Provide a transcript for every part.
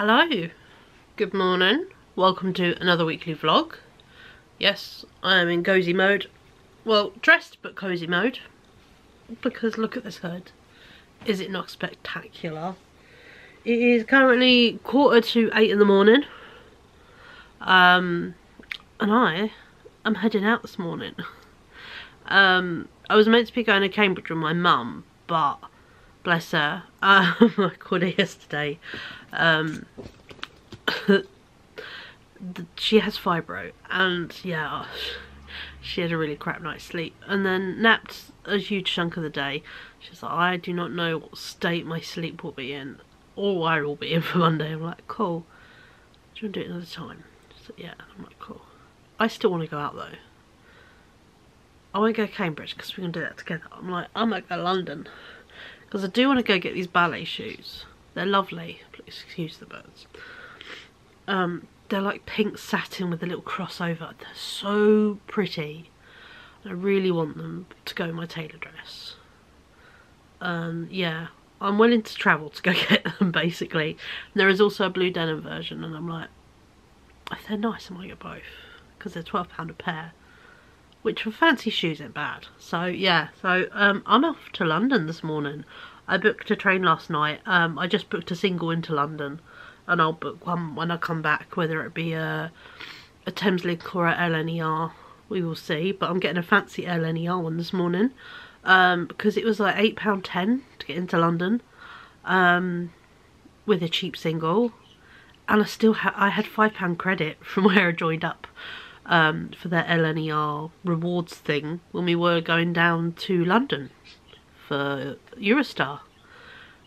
Hello, good morning, welcome to another weekly vlog. Yes, I am in cozy mode, well dressed but cozy mode, because look at this hood, is it not spectacular? It is currently 7:45 in the morning, and I am heading out this morning. I was meant to be going to Cambridge with my mum, but bless her, I called her yesterday. She has fibro, and yeah, she had a really crap night's sleep and then napped a huge chunk of the day. She's like, I do not know what state my sleep will be in or I will be in for Monday. I'm like, cool, do you want to do it another time? She's like, yeah. I'm like, cool. I still want to go out though. I won't go to Cambridge because we're going to do that together. I'm like, I might go to London because I do want to go get these ballet shoes. They're lovely. Please excuse the birds. They're like pink satin with a little crossover. They're so pretty. I really want them to go in my tailor dress. Yeah, I'm willing to travel to go get them basically. And there is also a blue denim version, and I'm like, if they're nice I might get both because they're £12 a pair, which for fancy shoes ain't bad. So yeah, so I'm off to London this morning. I booked a train last night. I just booked a single into London, and I'll book one when I come back, whether it be a Thameslink or a LNER, we will see. But I'm getting a fancy LNER one this morning, because it was like £8.10 to get into London, with a cheap single, and I had £5 credit from where I joined up for their LNER rewards thing when we were going down to London for Eurostar.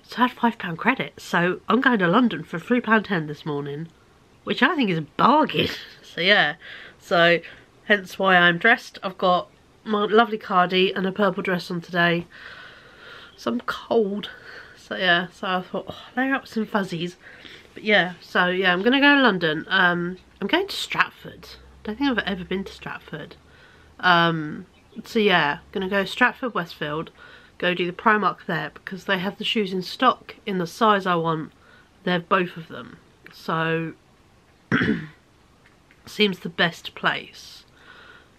So I had £5 credit, so I'm going to London for £3.10 this morning, which I think is a bargain. So yeah, so hence why I'm dressed. I've got my lovely cardi and a purple dress on today, so I'm cold. So yeah, so I thought, oh, layer up with some fuzzies. But yeah, so yeah, I'm gonna go to London. I'm going to Stratford. I don't think I've ever been to Stratford. So yeah, gonna go Stratford Westfield, go do the Primark there because they have the shoes in stock in the size I want. They have both of them, so seems the best place.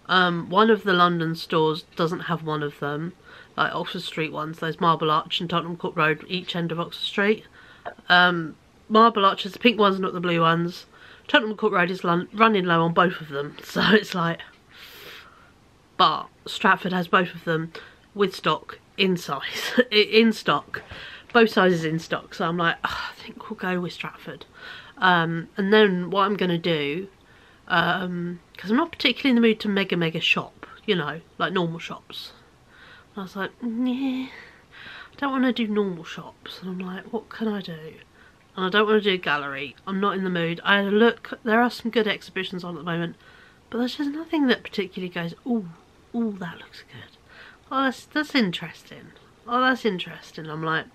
One of the London stores doesn't have one of them, like Oxford Street ones. There's Marble Arch and Tottenham Court Road, each end of Oxford Street. Marble Arch is the pink ones, not the blue ones. Tottenham Court Road is running low on both of them, so it's like, but Stratford has both of them with stock in size, in stock, both sizes in stock. So I'm like, oh, I think we'll go with Stratford. And then what I'm going to do, because I'm not particularly in the mood to mega shop, you know, like normal shops. And I was like, yeah, I don't want to do normal shops. And I'm like, what can I do? And I don't want to do a gallery. I'm not in the mood. I had a look, there are some good exhibitions on at the moment, but there's just nothing that particularly goes, ooh, that looks good. Oh, that's interesting. Oh, that's interesting. I'm like,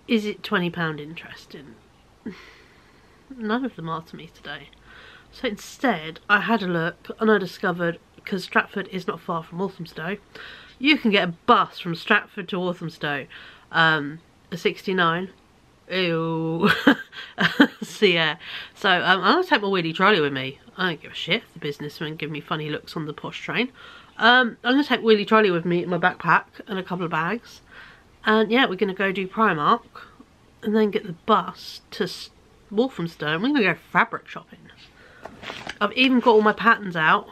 is it £20 interesting? None of them are to me today. So instead, I had a look and I discovered, because Stratford is not far from Walthamstow, you can get a bus from Stratford to Walthamstow, a 69. Ew. So yeah, so I'm going to take my wheelie trolley with me. I don't give a shit if the businessmen give me funny looks on the posh train. I'm going to take wheelie trolley with me in my backpack and a couple of bags, and yeah, we're going to go do Primark and then get the bus to Walthamstow and we're going to go fabric shopping. I've even got all my patterns out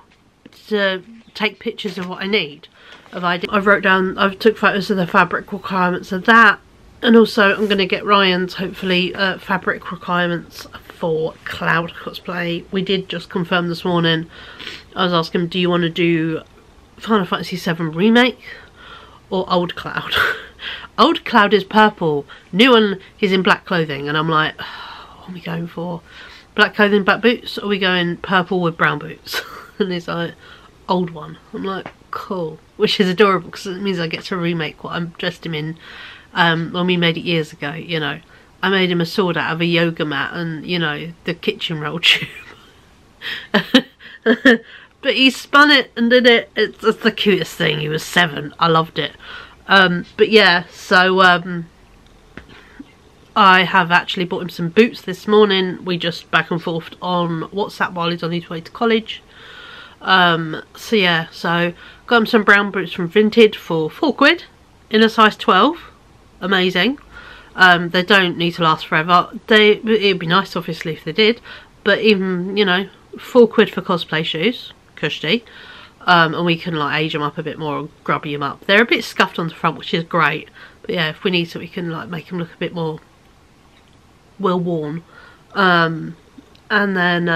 to take pictures of what I need. I've took photos of the fabric requirements of that, and also I'm going to get Ryan's, hopefully, fabric requirements for Cloud cosplay. We did just confirm this morning. I was asking him, do you want to do Final Fantasy VII Remake or Old Cloud? Old Cloud is purple, new one is in black clothing, and I'm like, oh, what are we going for? Black clothing, black boots, or are we going purple with brown boots? And he's like, old one. I'm like, cool, which is adorable because it means I get to remake what I dressed him in when we made it years ago. You know, I made him a sword out of a yoga mat and, you know, the kitchen roll tube. But he spun it and did it. It's the cutest thing. He was 7. I loved it. But yeah, so I have actually bought him some boots this morning. We just back and forth on WhatsApp while he's on his way to college. So yeah, so got him some brown boots from Vinted for £4 in a size 12. Amazing. They don't need to last forever. It'd be nice obviously if they did, but even, you know, £4 for cosplay shoes, cushy. And we can like age them up a bit more and grubby them up. They're a bit scuffed on the front, which is great, but yeah, if we need to, we can like make them look a bit more well worn. And then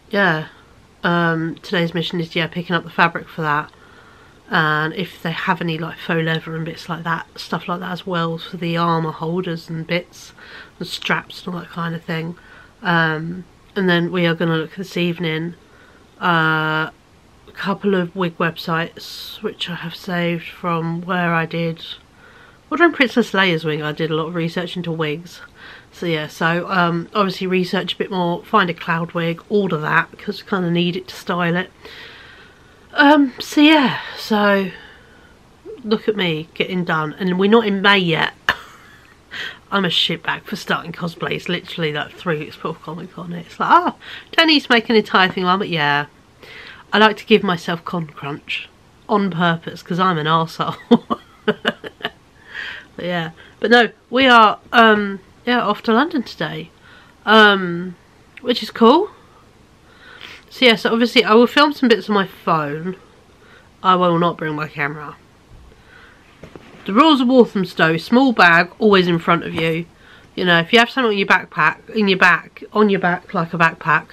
yeah, today's mission is picking up the fabric for that, and if they have any like faux leather and bits like that, stuff like that as well, for the armour holders and bits and straps and all that kind of thing. And then we are going to look this evening a couple of wig websites which I have saved from where I did ordering Princess Leia's wig. I did a lot of research into wigs, so yeah, so obviously research a bit more, find a cloud wig, order that because I kind of need it to style it. So yeah, so look at me getting done, and we're not in May yet. I'm a shitbag for starting cosplay. It's literally like 3 weeks before Comic Con. It's like, oh, don't need to make an entire thing on, but yeah, I like to give myself con crunch on purpose because I'm an arsehole. But yeah, but no, we are yeah, off to London today, which is cool. So yeah, so obviously I will film some bits on my phone. I will not bring my camera. The rules of Walthamstow: small bag always in front of you. You know, if you have something on your backpack, on your back like a backpack,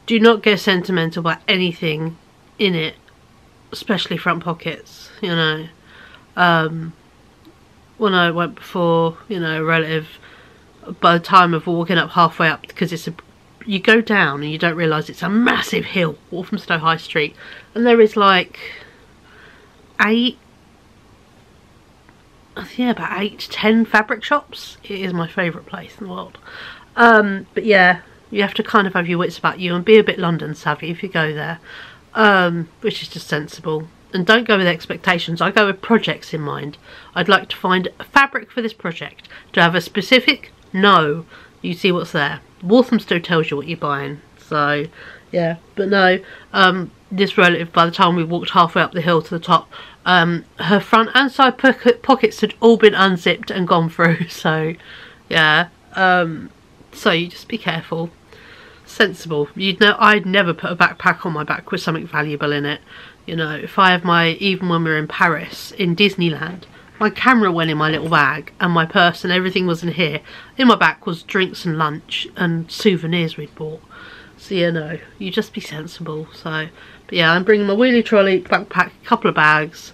do not get sentimental about anything in it, especially front pockets. You know, when I went before, you know, a relative, by the time of walking up halfway up, because it's you go down and you don't realise it's a massive hill, Walthamstow High Street, and there is like about 8 to 10 fabric shops. It is my favourite place in the world. But yeah, you have to kind of have your wits about you and be a bit London savvy if you go there, which is just sensible. And don't go with expectations. I go with projects in mind. I'd like to find a fabric for this project. To have a specific? No. You see what's there. Walthamstow tells you what you're buying. So, yeah. But no, this relative, by the time we walked halfway up the hill to the top, her front and side pockets had all been unzipped and gone through. So, yeah. So you just be careful. Sensible. You'd know, I'd never put a backpack on my back with something valuable in it. You know, if I have even when we were in Paris, in Disneyland, my camera went in my little bag and my purse and everything was in here. In my back was drinks and lunch and souvenirs we'd bought. So, you know, you just be sensible. So, but yeah, I'm bringing my wheelie trolley, backpack, a couple of bags.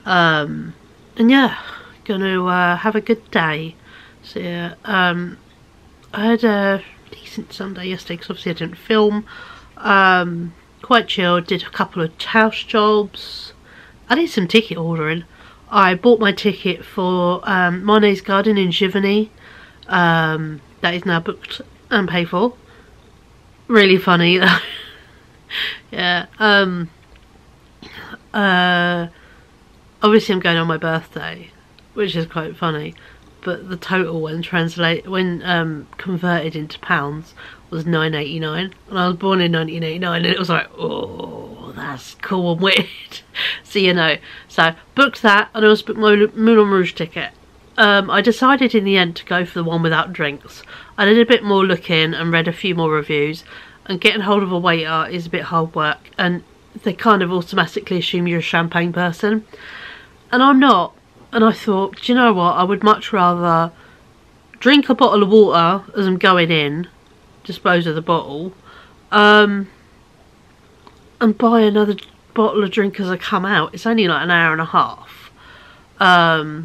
And yeah, gonna have a good day. So yeah, I had a decent Sunday yesterday because obviously I didn't film. Quite chilled, did a couple of house jobs. I did some ticket ordering. I bought my ticket for Monet's Garden in Giverny. That is now booked and paid for. Really funny though. Yeah. Obviously I'm going on my birthday, which is quite funny. But the total when converted into pounds was £9.89, and I was born in 1989, and it was like, oh, that's cool and weird. So you know, so booked that, and I also booked my Moulin Rouge ticket. I decided in the end to go for the one without drinks. I did a bit more looking and read a few more reviews, and getting hold of a waiter is a bit hard work, and they kind of automatically assume you're a champagne person, and I'm not. And I thought, do you know what, I would much rather drink a bottle of water as I'm going in, dispose of the bottle, and buy another bottle of drink as I come out. It's only like an hour and a half, or hour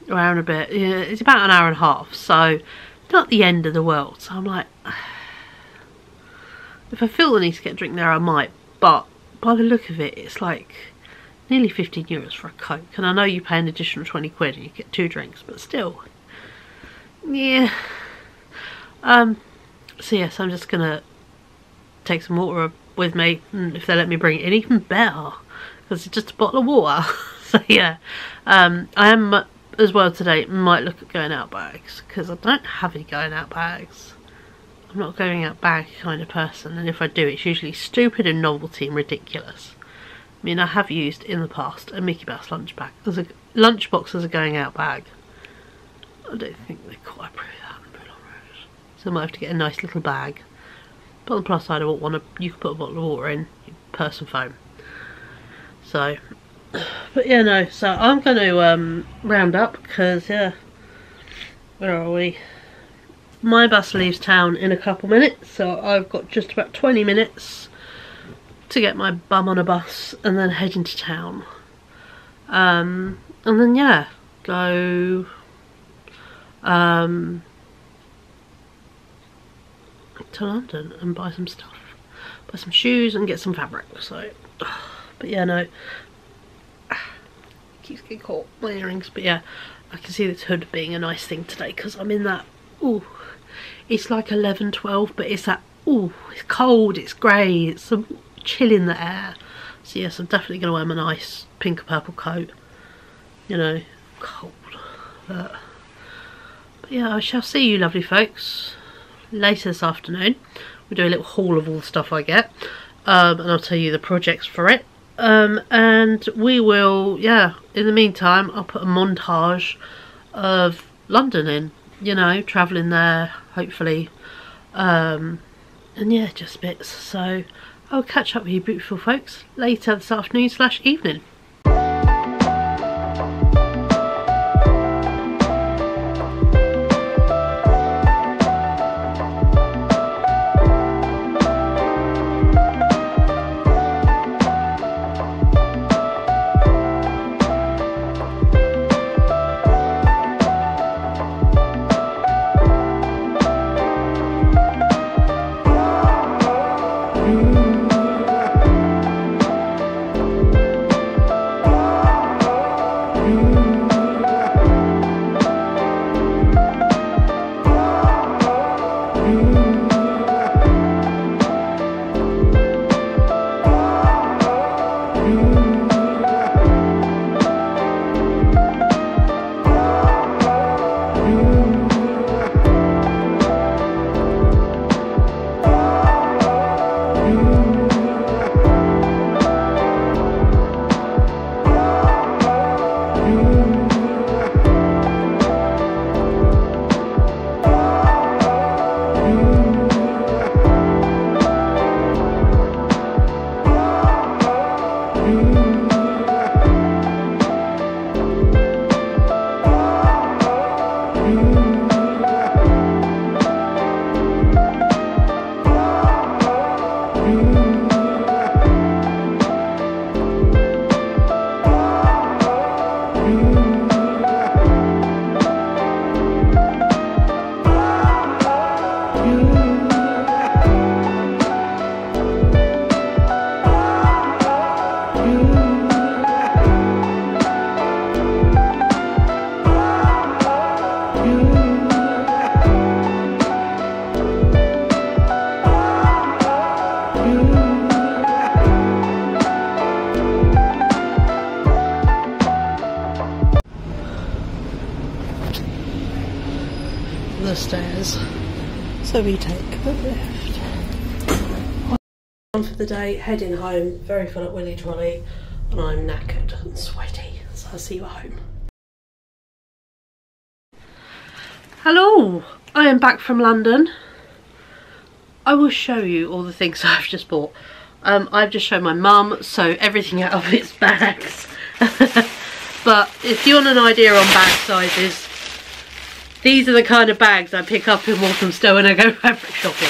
and a bit. Yeah, it's about an hour and a half, so not the end of the world. So I'm like, if I feel the need to get a drink there, I might, but by the look of it, it's like nearly €15 for a Coke, and I know you pay an additional 20 quid and you get 2 drinks, but still, yeah. So yes, I'm just gonna take some water with me, and if they let me bring it in, even better, because it's just a bottle of water. So yeah, I am as well today might look at going out bags, because I don't have any going out bags. I'm not a going out bag kind of person, and if I do, it's usually stupid and novelty and ridiculous. I mean, I have used in the past a Mickey Mouse lunchbox as a going out bag. I don't think they quite approve that in Moulin Rouge, so I might have to get a nice little bag. But on the plus side, I want one you can put a bottle of water in, purse and phone. So, but yeah, no. So I'm going to round up because where are we? My bus leaves town in a couple minutes, so I've got just about 20 minutes to get my bum on a bus and then head into town. And then yeah, go to London and buy some stuff, buy some shoes and get some fabric. So, but yeah, no, keeps getting caught my earrings. But yeah, I can see this hood being a nice thing today because I'm in that. Ooh, it's like 11, 12, but it's that. Ooh, it's cold, it's grey, it's some chill in the air. So yes, I'm definitely going to wear my nice pink or purple coat. You know, cold. But yeah, I shall see you lovely folks later this afternoon. We'll do a little haul of all the stuff I get, and I'll tell you the projects for it. And we will, yeah, in the meantime, I'll put a montage of London in, you know, travelling there, hopefully. And yeah, just bits. So I'll catch up with you beautiful folks later this afternoon / evening. The stairs, so we take the lift. On for the day, heading home, very full at Willy Trolley, and I'm knackered and sweaty, so I'll see you at home. Hello, I am back from London. I will show you all the things I've just bought. I've just shown my mum, so everything out of its bags. But if you want an idea on bag sizes, these are the kind of bags I pick up in Walthamstow when I go fabric shopping.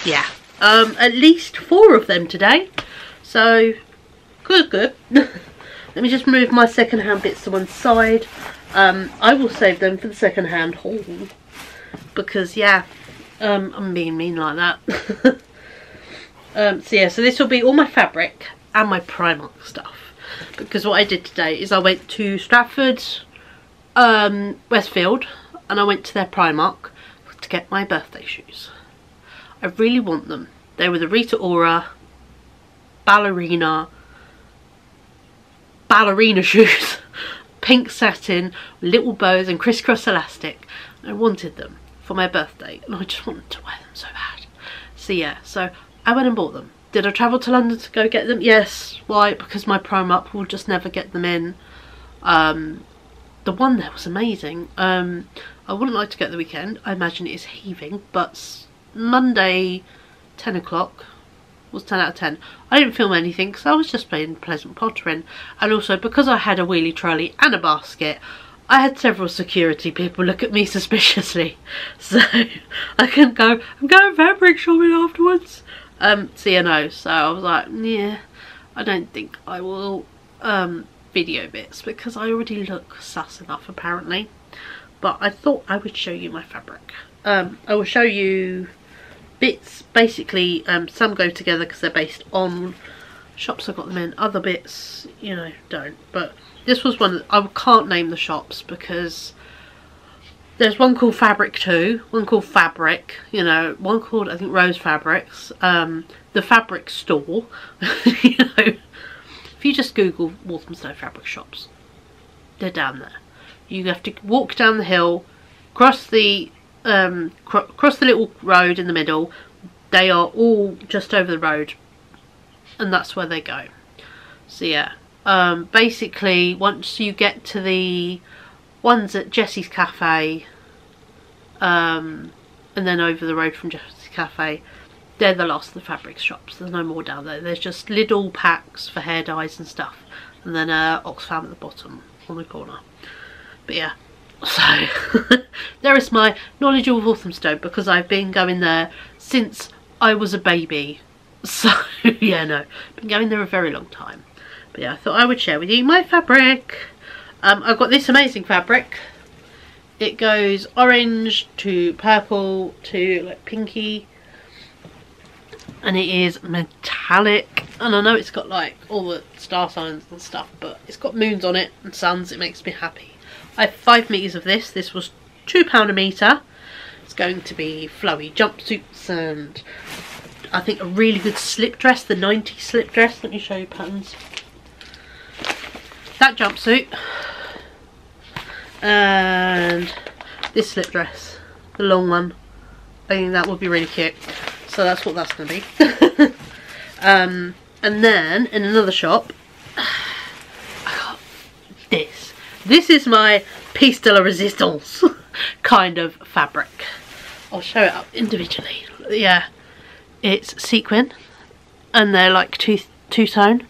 Yeah, at least 4 of them today. So, good. Let me just move my second-hand bits to one side. I will save them for the second-hand haul. Because, yeah, I'm being mean like that. So yeah, so this will be all my fabric and my Primark stuff. Because what I did today is I went to Stratford, Westfield, and I went to their Primark to get my birthday shoes. I really want them. They were the Rita Ora ballerina shoes. pink satin, little bows and crisscross elastic. I wanted them for my birthday and I just wanted to wear them so bad. So yeah, so I went and bought them. Did I travel to London to go get them? Yes. Why? Because my Primark will just never get them in. The one there was amazing. I wouldn't like to get the weekend. I imagine it is heaving, but Monday 10 o'clock was 10 out of 10. I didn't film anything because I was just playing pleasant pottering, and also because I had a wheelie trolley and a basket, I had several security people look at me suspiciously, so I couldn't go, I'm going fabric shopping afterwards. So you know, so I was like, yeah, I don't think I will video bits because I already look sus enough apparently. But I thought I would show you my fabric. I will show you bits, basically. Some go together because they're based on shops I got them in. Other bits, you know, don't. But this was one, I can't name the shops because there's one called Fabric 2, one called Fabric, you know, one called I think Rose Fabrics, the Fabric Store. You know, if you just Google Walthamstow fabric shops, they're down there. You have to walk down the hill, cross the little road in the middle. They are all just over the road, and that's where they go. So yeah, basically once you get to the ones at Jessie's Cafe, and then over the road from Jessie's Cafe, they're the last of the fabric shops. There's no more down there. There's just Lidl packs for hair dyes and stuff, and then Oxfam at the bottom on the corner. But yeah, so there is my knowledge of Walthamstow, because I've been going there since I was a baby. So yeah, no, been going there a very long time. But yeah, I thought I would share with you my fabric. I've got this amazing fabric. It goes orange to purple to like pinky, and it is metallic. And I know it's got like all the star signs and stuff, but it's got moons on it and suns. It makes me happy. I have 5 meters of this. This was £2 a meter. It's going to be flowy jumpsuits and I think a really good slip dress, the 90s slip dress. Let me show you patterns. That jumpsuit and this slip dress, the long one. I think that would be really cute. So that's what that's going to be. And then in another shop, I got this. This is my piece de la resistance kind of fabric. I'll show it up individually. Yeah, it's sequin, and they're like two-tone,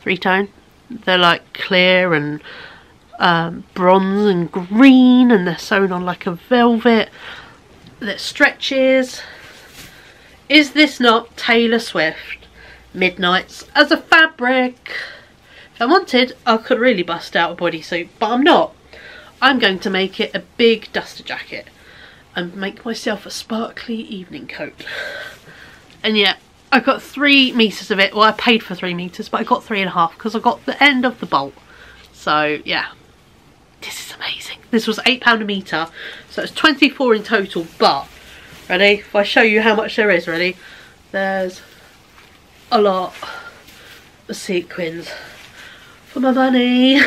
3-tone. They're like clear and bronze and green, and they're sewn on like a velvet that stretches. Is this not Taylor Swift Midnights as a fabric? If I wanted, I could really bust out a bodysuit, but I'm not. I'm going to make it a big duster jacket and make myself a sparkly evening coat. And yeah, I got 3 meters of it. Well, I paid for 3 meters, but I got 3.5 because I got the end of the bolt. So yeah, this is amazing. This was £8 a meter, so it's 24 in total. But ready? If I show you how much there is, ready? There's a lot of sequins for my money.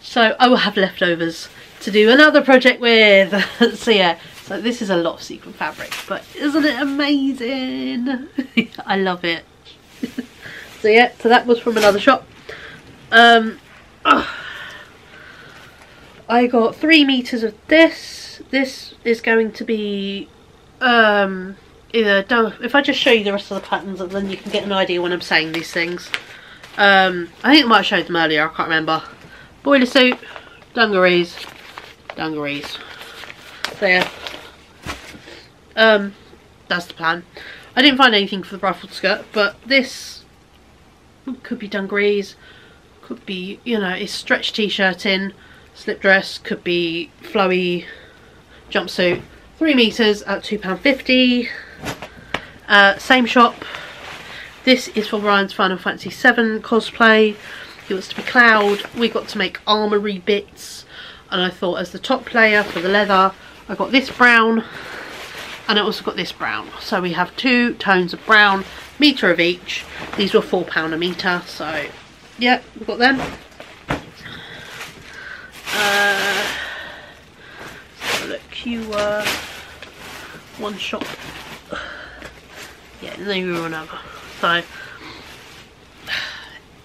So I will have leftovers to do another project with. So yeah, so this is a lot of sequin fabric, but isn't it amazing? I love it. So yeah, so that was from another shop. I got 3 meters of this. This is going to be either done. If I just show you the rest of the patterns, and then you can get an idea when I'm saying these things. I think I might have showed them earlier, I can't remember. Boiler suit, dungarees. So yeah, that's the plan. I didn't find anything for the ruffled skirt, but this could be dungarees, could be, you know, it's stretch t-shirt in, slip dress, could be flowy jumpsuit. 3 meters at £2.50. Same shop. This is for Ryan's Final Fantasy VII cosplay. He wants to be Cloud. We got to make armoury bits, and I thought as the top layer for the leather, I got this brown, and I also got this brown. So we have 2 tones of brown, metre of each. These were £4 a metre, so yeah, we've got them. you one shop. Yeah, then you another. So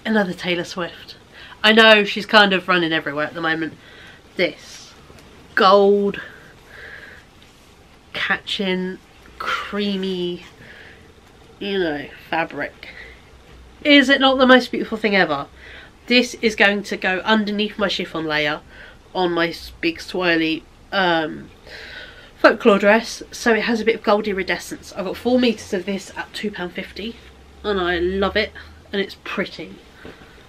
another Taylor Swift. I know she's kind of running everywhere at the moment. This gold catching creamy, you know, fabric. Is it not the most beautiful thing ever? This is going to go underneath my chiffon layer on my big swirly folklore dress, so it has a bit of gold iridescence. I've got 4 meters of this at £2.50 and I love it, and it's pretty.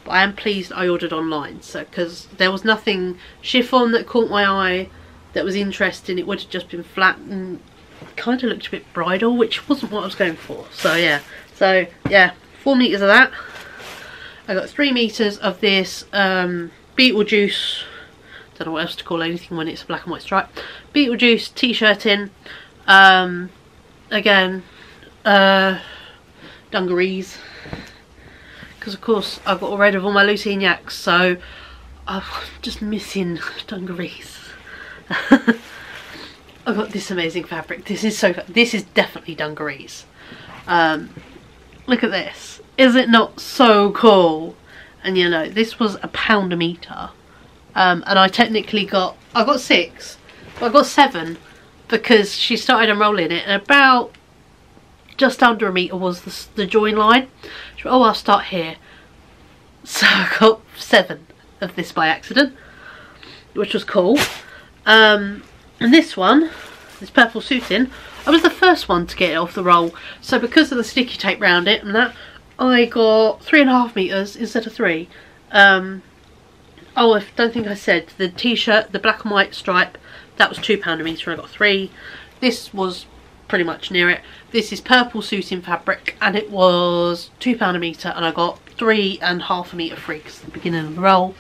But I am pleased I ordered online, so because there was nothing chiffon that caught my eye that was interesting. It would have just been flat and kind of looked a bit bridal, which wasn't what I was going for. So yeah, 4 meters of that. I got 3 meters of this Beetlejuice, don't know what else to call anything when it's a black and white stripe, Beetlejuice t-shirt in, again, dungarees, because of course I've got rid of all my Lucignacs, so I'm just missing dungarees. I've got this amazing fabric. This is definitely dungarees. Look at this. Is it not so cool? And you know, this was £1 a metre. And I technically I got 6, but I got 7 because she started unrolling it, and about just under a metre was the join line. She went, oh, I'll start here. So I got 7 of this by accident, which was cool. And this one, this purple suiting, I was the first one to get it off the roll. So because of the sticky tape around it and that, I got 3.5 meters instead of 3. Oh, I don't think I said the t-shirt, the black and white stripe, that was £2 a metre. I got 3. This was pretty much near it. This is purple suiting fabric, and it was £2 a metre, and I got 3.5 a metre free because it's the beginning of the roll.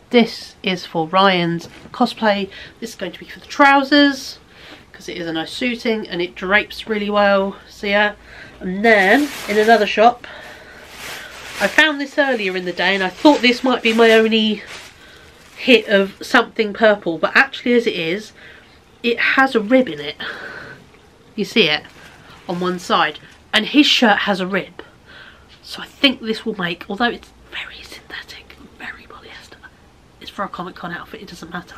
This is for Ryan's cosplay. This is going to be for the trousers because it is a nice suiting and it drapes really well. So yeah, and then in another shop, I found this earlier in the day and I thought this might be my only hit of something purple, but actually as it is, it has a rib in it. You see it on one side, and his shirt has a rib, so I think this will make, although it's very synthetic, very polyester, it's for a Comic Con outfit, it doesn't matter.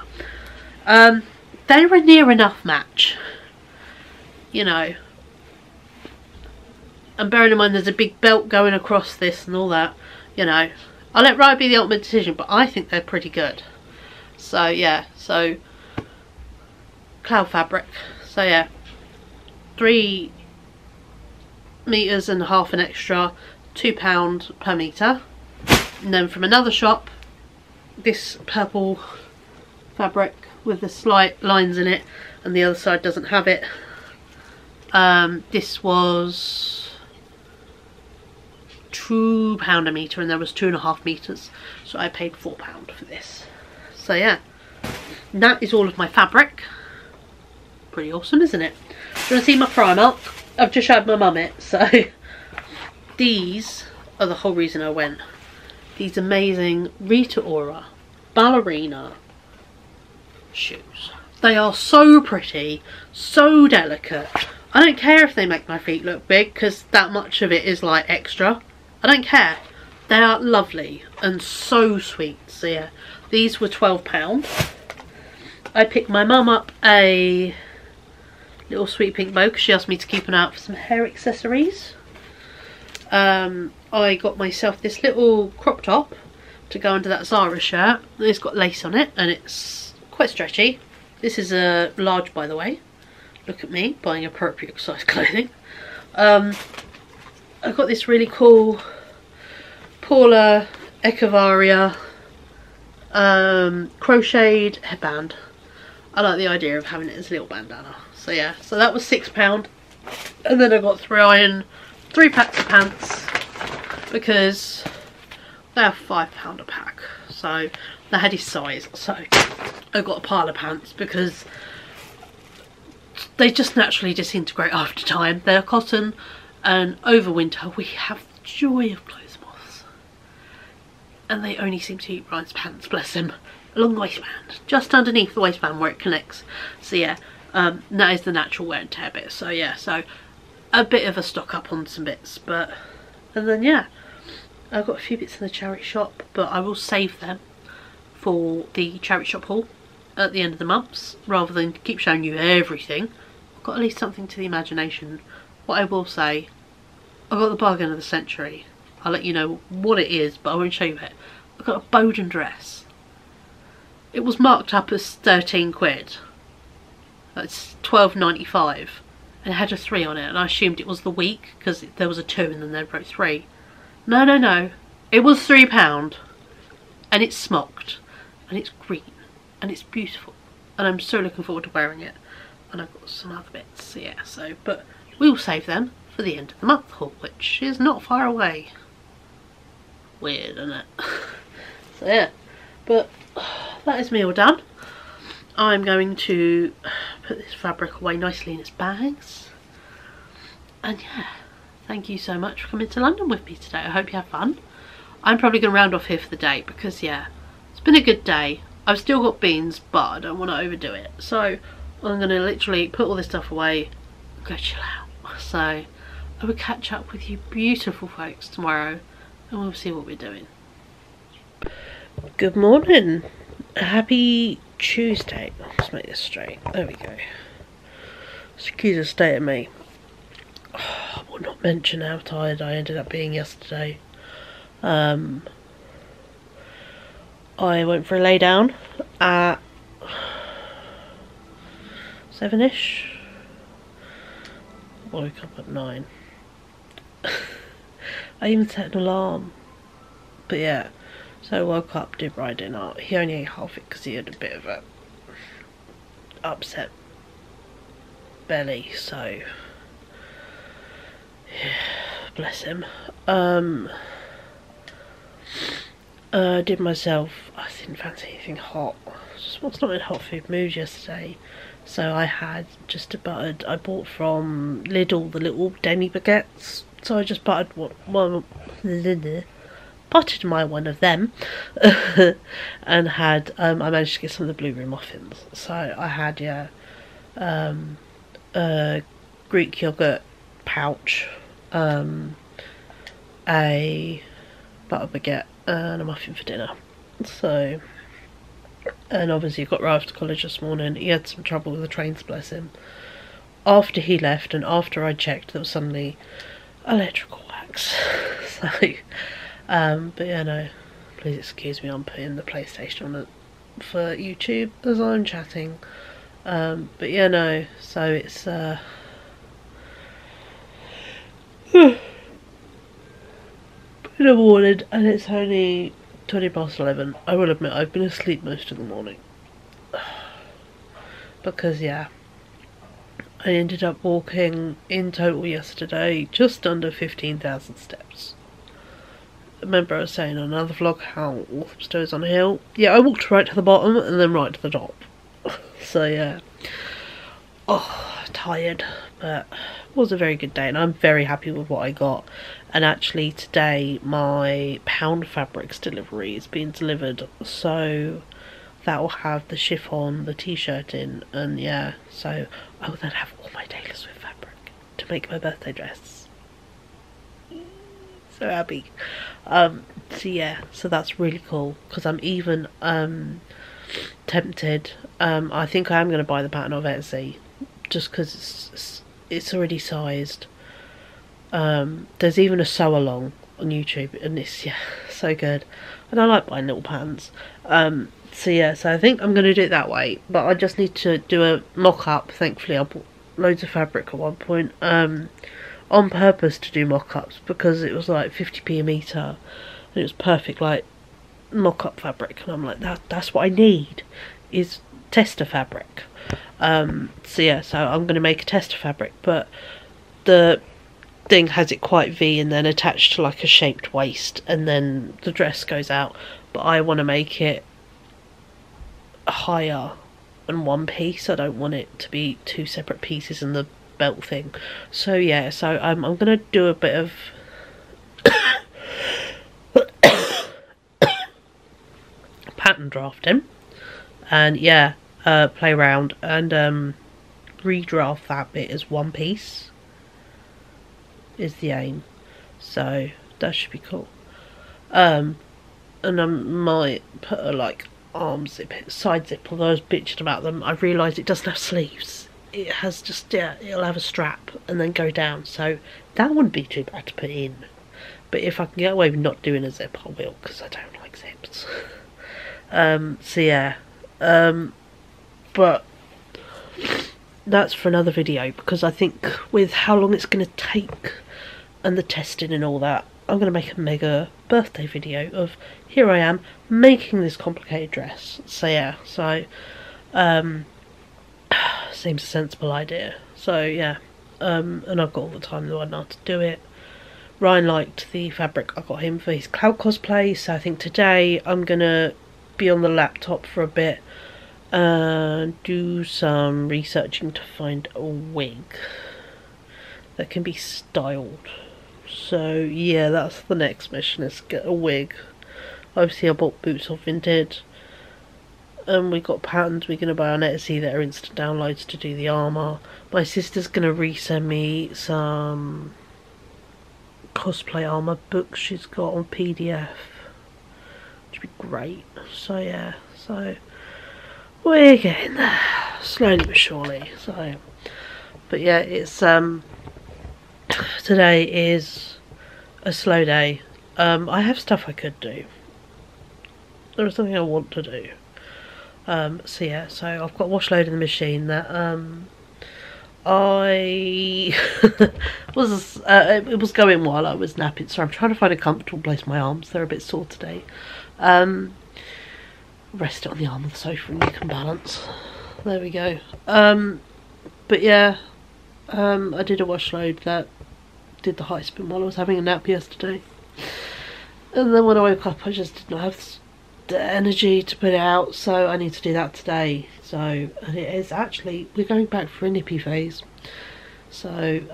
They were a near enough match, you know, and bearing in mind there's a big belt going across this and all that, you know, I'll let Ryan be the ultimate decision, but I think they're pretty good. So yeah, so cloud fabric. So yeah, 3.5 meters an extra, £2 per metre. And then from another shop, this purple fabric with the slight lines in it, and the other side doesn't have it. This was £2 a metre, and there was 2.5 metres, so I paid £4 for this. So yeah, that is all of my fabric. Pretty awesome, isn't it? Do you want to see my Primark? I've just showed my mum it, so these are the whole reason I went. These amazing Rita Ora ballerina shoes. They are so pretty, so delicate. I don't care if they make my feet look big, because that much of it is like extra. I don't care. They are lovely and so sweet. So yeah, these were £12. I picked my mum up a little sweet pink bow because she asked me to keep an eye out for some hair accessories. I got myself this little crop top to go under that Zara shirt. It's got lace on it and it's quite stretchy. This is a large, by the way. Look at me buying appropriate size clothing. I got this really cool Paula Echevarria crocheted headband. I like the idea of having it as a little bandana. So yeah, so that was £6. And then I got 3 packs of pants because they're £5 a pack. So they had his size. So I got a pile of pants because they just naturally disintegrate after time. They're cotton, and over winter we have the joy of clothes moths. And they only seem to eat Ryan's pants, bless him, along the waistband, just underneath the waistband where it connects. So yeah, And that is the natural wear and tear bit. So yeah, so a bit of a stock up on some bits, and then yeah, I've got a few bits in the charity shop, but I will save them for the charity shop haul at the end of the months, rather than keep showing you everything. I've got at least something to the imagination. What I will say, I got the bargain of the century. I'll let you know what it is, but I won't show you it. I got a Bowden dress. It was marked up as 13 quid. That's £12.95, and it had a 3 on it, and I assumed it was the week because there was a 2 and then they wrote 3. No, no, no. It was £3, and it's smocked, and it's green, and it's beautiful, and I'm so looking forward to wearing it. And I've got some other bits, so yeah. So, but we'll save them for the end of the month haul, which is not far away. Weird, isn't it? So yeah, but that is me all done. I'm going to put this fabric away nicely in its bags. And yeah, thank you so much for coming to London with me today. I hope you have fun. I'm probably going to round off here for the day because yeah, it's been a good day. I've still got beans, but I don't want to overdo it. So I'm going to literally put all this stuff away and go chill out. So I will catch up with you beautiful folks tomorrow, and we'll see what we're doing. Good morning. Happy Tuesday. Let's make this straight. There we go. Excuse the state of me. I will not mention how tired I ended up being yesterday. I went for a lay down at 7ish. Woke up at 9. I even set an alarm. But yeah, so I woke up, did Ryan dinner. He only ate half it because he had a bit of a upset belly, so yeah, bless him. Did myself, I didn't fancy anything hot. Just was not in a hot food mood yesterday. So I had just a buttered, I bought from Lidl the little demi baguettes. So I just buttered buttered my one of them and had I managed to get some of the blueberry muffins. So I had a Greek yogurt pouch, a butter baguette and a muffin for dinner. So, and obviously got Ralph to college this morning. He had some trouble with the trains, bless him. After he left and after I checked, there was suddenly electrical wax. So but yeah, no, please excuse me, I'm putting the PlayStation on for YouTube as I'm chatting. But yeah, no, so it's been a morning and it's only 11:20. I will admit I've been asleep most of the morning because yeah, I ended up walking in total yesterday just under 15,000 steps. Remember I was saying on another vlog how Walthamstow is on a hill? Yeah, I walked right to the bottom and then right to the top. So yeah, oh, tired, but it was a very good day and I'm very happy with what I got. And actually today my pound fabrics delivery is being delivered, so that will have the chiffon, the t-shirt in, and yeah, so I will then have all my tailors with fabric to make my birthday dress. So happy. So yeah, so that's really cool because I'm even tempted. I think I am going to buy the pattern of Etsy just because it's already sized. There's even a sew along on YouTube and it's yeah, so good, and I like buying little patterns. So yeah, so I think I'm going to do it that way, but I just need to do a mock-up. Thankfully I bought loads of fabric at one point on purpose to do mock-ups because it was like 50p a metre and it was perfect like mock-up fabric, and I'm like, that's what I need is tester fabric. So yeah, so I'm going to make a tester fabric, but the thing has it quite V and then attached to like a shaped waist and then the dress goes out, but I want to make it higher and one piece. I don't want it to be two separate pieces in the belt thing. So yeah, so I'm gonna do a bit of pattern drafting and yeah, play around and redraft that bit as one piece is the aim, so that should be cool. And I might put a like arm zip, side zip, although I was bitching about them. I realised it doesn't have sleeves. It has just, yeah, it'll have a strap and then go down, so that wouldn't be too bad to put in. But if I can get away with not doing a zip, I will, because I don't like zips. So yeah, but that's for another video, because I think with how long it's going to take and the testing and all that, I'm going to make a mega birthday video of here I am making this complicated dress. So yeah, so seems a sensible idea. So yeah, and I've got all the time that I know to do it. Ryan liked the fabric I got him for his cloud cosplay, so I think today I'm gonna be on the laptop for a bit and do some researching to find a wig that can be styled. So yeah, that's the next mission, is get a wig. Obviously I bought Boots off Vinted, and we got patterns we're going to buy on Etsy that are instant downloads to do the armour. My sister's going to resend me some cosplay armour books she's got on PDF, which would be great. So yeah, so we're getting there, slowly but surely. So, but yeah, it's today is a slow day. I have stuff I could do. There is something I want to do. So yeah, so I've got a wash load in the machine that I was it was going while I was napping, so I'm trying to find a comfortable place for my arms. They're a bit sore today. Rest it on the arm of the sofa and you can balance. There we go. But yeah, I did a wash load that did the high spin while I was having a nap yesterday, and then when I woke up I just did not have the energy to put it out, so I need to do that today. So, and it is actually, we're going back for a nippy phase, so it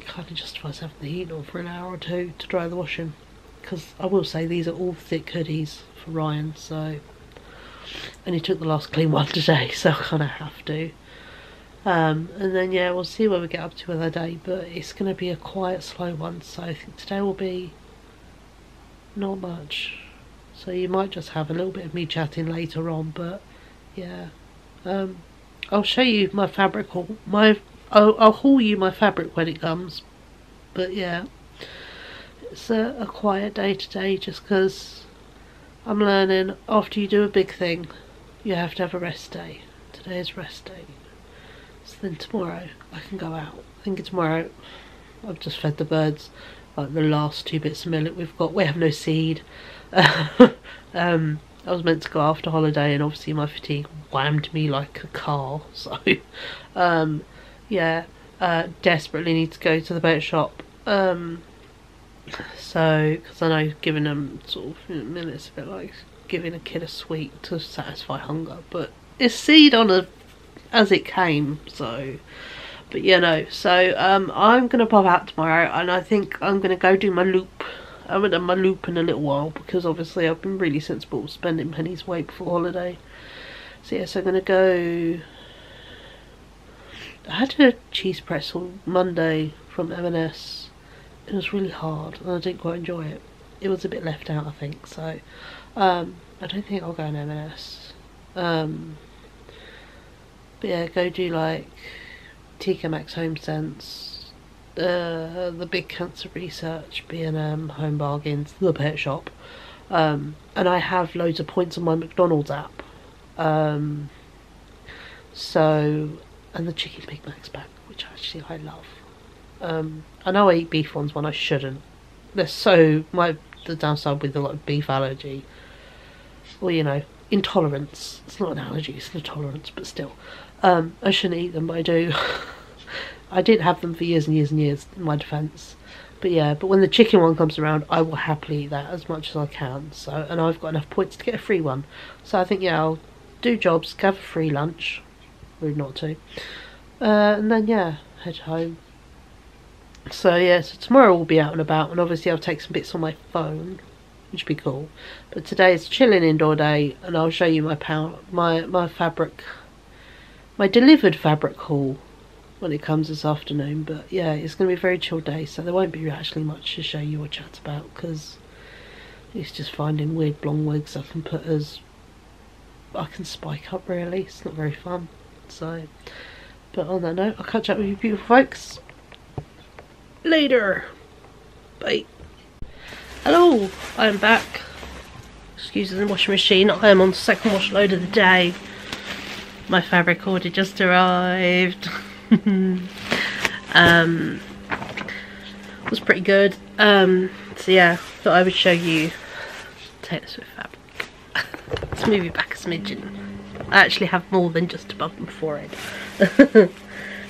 kind of justifies having the heat on for an hour or two to dry the washing, because I will say these are all thick hoodies for Ryan, so, and he took the last clean one today, so I kind of have to. And then yeah, we'll see where we get up to with our day, but it's going to be a quiet, slow one, so I think today will be not much. So you might just have a little bit of me chatting later on, but yeah, I'll show you my fabric haul. I'll haul you my fabric when it comes. But yeah, it's a quiet day today, just because I'm learning after you do a big thing, you have to have a rest day. Today is rest day. So then tomorrow I can go out. I think tomorrow I've just fed the birds like the last 2 bits of millet we've got. We have no seed. I was meant to go after holiday, and obviously my fatigue whammed me like a car, so yeah, desperately need to go to the pet shop, so because I know giving them sort of millet's a bit like giving a kid a sweet to satisfy hunger, but it's seed on a as it came, so. But yeah, no, so I'm going to pop out tomorrow, and I think I'm going to go do my loop. I haven't done my loop in a little while, because obviously I've been really sensible spending pennies away before holiday. So yes, I'm going to go. I had a cheese pretzel Monday from M&S. It was really hard, and I didn't quite enjoy it. It was a bit left out, I think, so I don't think I'll go in M&S. But yeah, go do like TK Maxx Home Sense, the big cancer research, B&M, Home Bargains, the pet shop, and I have loads of points on my McDonald's app, so, and the chicken Big Mac's back, which actually I love. I know I eat beef ones when I shouldn't. They're so, the downside with the like beef allergy, well, you know, intolerance, it's not an allergy, it's an intolerance, but still, I shouldn't eat them, but I do. I didn't have them for years and years and years, in my defence. But yeah, but when the chicken one comes around, I will happily eat that as much as I can. So, and I've got enough points to get a free one. So I think, yeah, I'll do jobs, have a free lunch. Rude not to. And then, yeah, head home. So yeah, so tomorrow we'll be out and about, and obviously I'll take some bits on my phone, which would be cool. But today is chilling indoor day, and I'll show you my fabric my delivered fabric haul when it comes this afternoon. But yeah, it's going to be a very chill day, so there won't be actually much to show you or chat about, because it's just finding weird blonde wigs I can put as I can spike up. Really, it's not very fun. So, but on that note, I'll catch up with you beautiful folks later. Bye. Hello, I am back. Excuse the washing machine. I am on the second wash load of the day. My fabric order just arrived. Was pretty good. So yeah, thought I would show you Taylor Swift fabric. Let's move it back a smidgen. I actually have more than just above my forehead.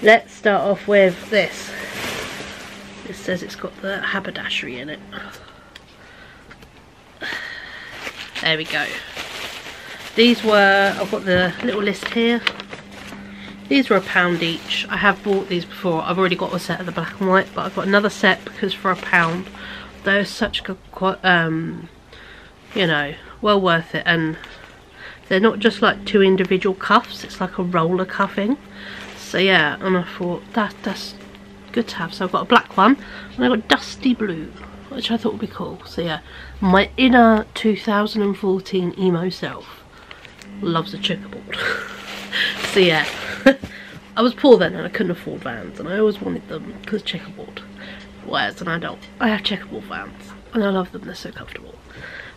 Let's start off with this. It says it's got the haberdashery in it. There we go. These were, I've got the little list here. These were £1 each. I have bought these before. I've already got a set of the black and white, but I've got another set because for £1 they're such good, you know, well worth it. And they're not just like 2 individual cuffs, it's like a roller cuffing. So yeah, and I thought that's good to have. So I've got a black one and I've got dusty blue, which I thought would be cool. So yeah, my inner 2014 emo self loves a checkerboard. So yeah, I was poor then and I couldn't afford Vans, and I always wanted them because checkerboard. Whereas an adult, I have checkerboard Vans and I love them, they're so comfortable.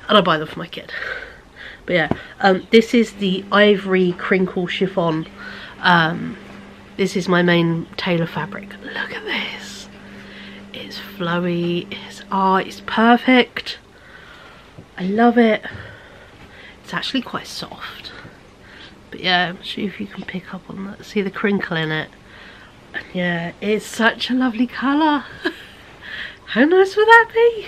And I buy them for my kid. But yeah, this is the ivory crinkle chiffon. This is my main Taylor fabric. Look at this. It's flowy, it's perfect. I love it. It's actually quite soft. But yeah, I'm sure if you can pick up on that, see the crinkle in it. And yeah, it's such a lovely colour. How nice would that be?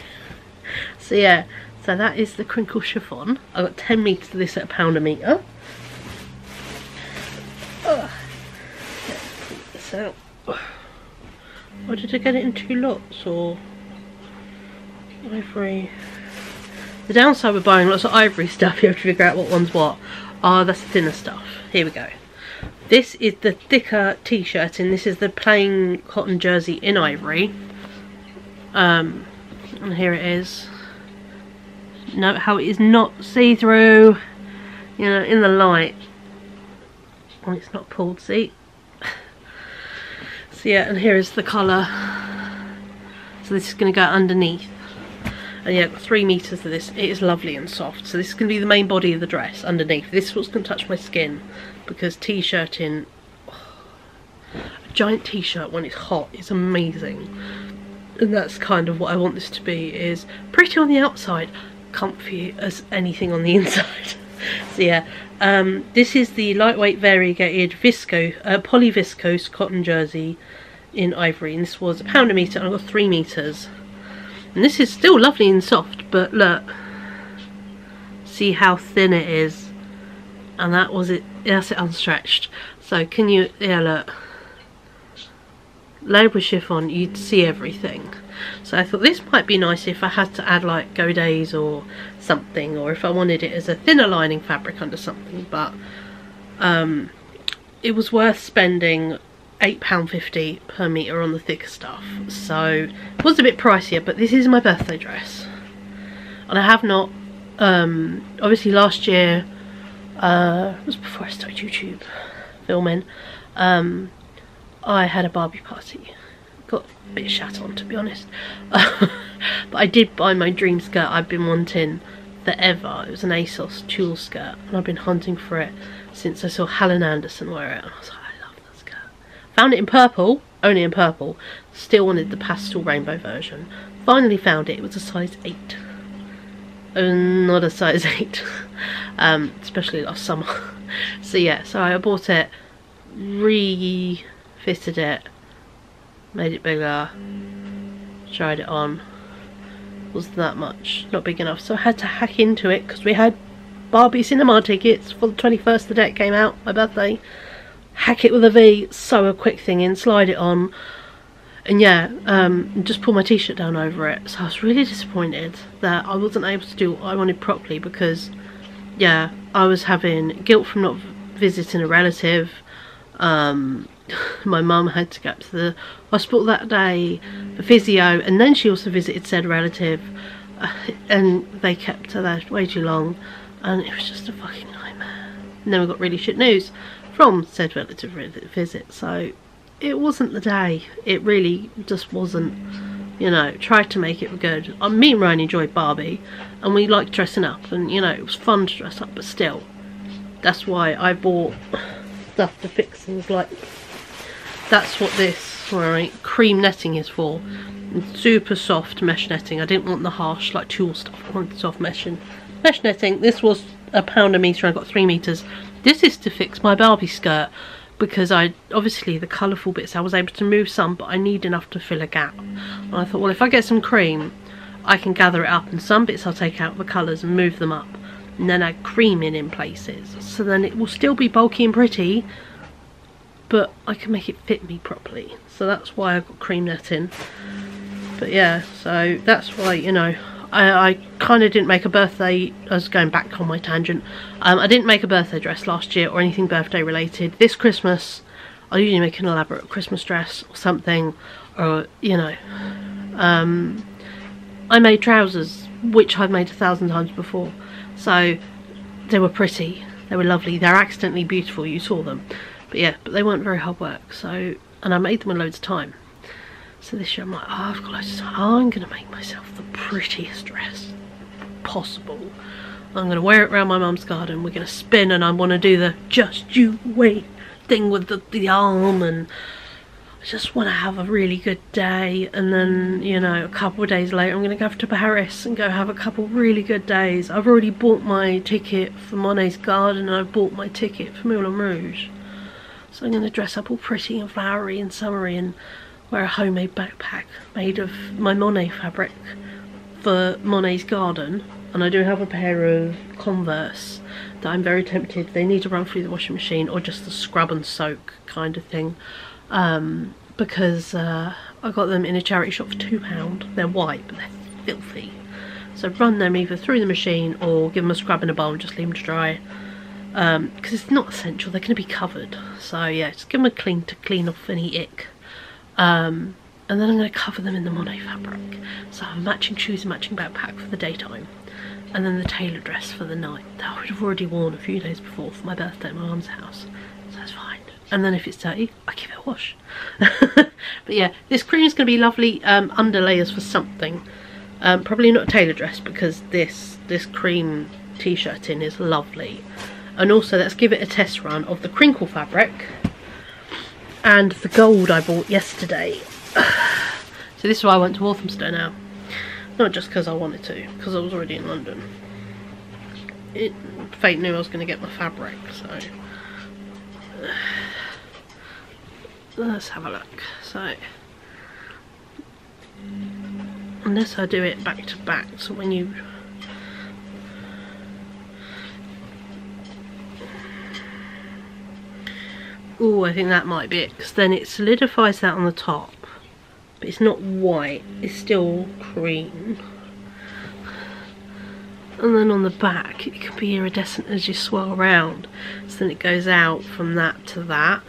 So yeah, so that is the crinkle chiffon. I got 10 metres of this at £1 a metre. Let's pull this out. Or did I get it in 2 lots, or ivory? The downside with buying lots of ivory stuff, you have to figure out what one's what. Oh, that's the thinner stuff. Here we go. This is the thicker t-shirt, and this is the plain cotton jersey in ivory. And here it is. Note how it is not see-through, you know, in the light. Oh, it's not pulled, see? So yeah, and here is the colour. So this is going to go underneath. And yeah, I've got 3 metres of this. It is lovely and soft. So this is going to be the main body of the dress underneath. This is what's going to touch my skin, because t-shirting, a giant t-shirt when it's hot is amazing. And that's kind of what I want this to be, is pretty on the outside, comfy as anything on the inside. So yeah, this is the lightweight variegated polyviscose cotton jersey in ivory, and this was £1 a metre, and I got 3 metres. And this is still lovely and soft, but look, see how thin it is, and that was it. That's it unstretched. So can you, yeah, look, layered with chiffon, you'd see everything. So I thought this might be nice if I had to add like godets or something, or if I wanted it as a thinner lining fabric under something. But it was worth spending £8.50 per metre on the thicker stuff. So it was a bit pricier, but this is my birthday dress. And I have not, obviously last year, it was before I started YouTube filming, I had a Barbie party. Got a bit shat on, to be honest. But I did buy my dream skirt I've been wanting forever. It was an ASOS tulle skirt, and I've been hunting for it since I saw Helen Anderson wear it, and I was like, I love that skirt. Found it in purple, only in purple. Still wanted the pastel rainbow version. Finally found it. It was a size 8. Not a size 8. Especially last summer. So yeah, so I bought it, refitted it, made it bigger, tried it on. Wasn't that much, not big enough, so I had to hack into it because we had Barbie cinema tickets for the 21st, the day it came out, my birthday. Hack it with a V, sew a quick thing in, slide it on, and yeah, just pull my t-shirt down over it. So I was really disappointed that I wasn't able to do what I wanted properly, because yeah, I was having guilt from not visiting a relative, My mum had to go up to the hospital that day for physio, and then she also visited said relative, and they kept her there way too long, and it was just a fucking nightmare. And then we got really shit news from said relative visit, so it wasn't the day. It really just wasn't. You know, tried to make it good. Me and Ryan enjoyed Barbie, and we liked dressing up, and you know, it was fun to dress up, but still, that's why I bought stuff to fix things like, that's what this, right, cream netting is for. It's super soft mesh netting. I didn't want the harsh, like, tulle stuff. I wanted soft mesh netting. This was £1 a metre, I got 3 metres. This is to fix my Barbie skirt, because obviously the colourful bits I was able to move some, but I need enough to fill a gap. And I thought, well, if I get some cream, I can gather it up, and some bits I'll take out the colours and move them up, and then add cream in places, so then it will still be bulky and pretty, but I can make it fit me properly. So that's why I got cream netting. But yeah, so that's why, you know, I kind of didn't make a birthday, I was going back on my tangent, I didn't make a birthday dress last year or anything birthday related. This Christmas I'll usually make an elaborate Christmas dress or something, or you know, I made trousers which I've made 1,000 times before, so they were pretty, they were lovely, they're accidentally beautiful, you saw them, but yeah, but they weren't very hard work. So, and I made them in loads of time. So this year I'm like, oh, I've got loads of time. I'm going to make myself the prettiest dress possible. I'm going to wear it around my mum's garden. We're going to spin, and I want to do the just you wait thing with the arm, and I just want to have a really good day. And then, you know, a couple of days later I'm going to go to Paris and go have a couple of really good days. I've already bought my ticket for Monet's garden, and I've bought my ticket for Moulin Rouge. So I'm going to dress up all pretty and flowery and summery and wear a homemade backpack made of my Monet fabric for Monet's garden. And I do have a pair of Converse that I'm very tempted, they need to run through the washing machine or just the scrub and soak kind of thing, because I got them in a charity shop for £2. They're white but they're filthy, so run them either through the machine or give them a scrub in a bowl and just leave them to dry, because it's not essential, they're going to be covered. So yeah, just give them a clean to clean off any ick. And then I'm going to cover them in the Monet fabric. So I have matching shoes and matching backpack for the daytime, and then the tailor dress for the night that I would have already worn a few days before for my birthday at my mum's house. So that's fine. And then if it's dirty, I give it a wash. But yeah, this cream is going to be lovely under layers for something. Probably not a tailor dress, because this cream t-shirt in is lovely. And also let's give it a test run of the crinkle fabric and the gold I bought yesterday. So this is why I went to Walthamstow now. Not just because I wanted to, because I was already in London. Fate knew I was going to get my fabric, so let's have a look. So unless I do it back to back, so when you oh, I think that might be it, because then it solidifies that on the top, but it's not white, it's still cream. And then on the back it can be iridescent as you swirl around, so then it goes out from that to that.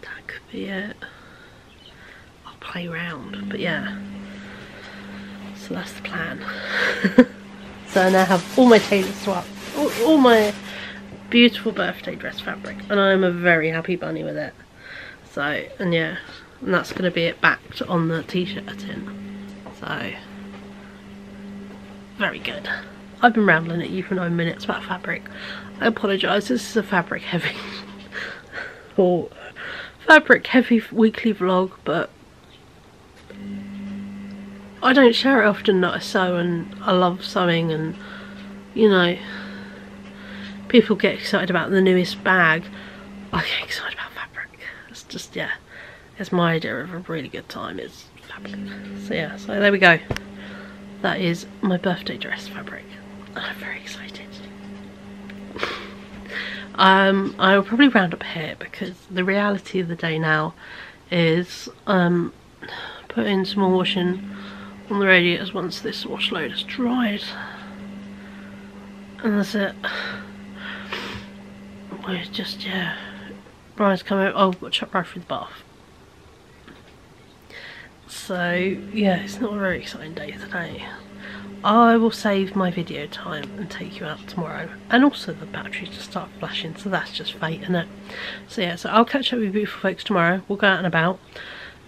That could be it. I'll play around, but yeah. So that's the plan. So I now have all my tailor swap, all my beautiful birthday dress fabric, and I'm a very happy bunny with it. So, and yeah, and that's going to be it backed on the t-shirt in. So very good. I've been rambling at you for 9 minutes about fabric. I apologise, this is a fabric heavy or fabric heavy weekly vlog, but I don't share it often that I sew, and I love sewing, and you know, people get excited about the newest bag. I get excited about fabric. It's just, yeah, it's my idea of a really good time, is fabric. So yeah, so there we go. That is my birthday dress fabric. I'm very excited. I will probably round up here, because the reality of the day now is putting some more washing on the radiators once this wash load has dried. And that's it. We're just, yeah, Brian's come over. Oh, I've got to chuck Brian through the bath. So yeah, it's not a very exciting day today. I will save my video time and take you out tomorrow, and also the batteries just start flashing, so that's just fate, isn't it? So yeah, so I'll catch up with you beautiful folks tomorrow. We'll go out and about,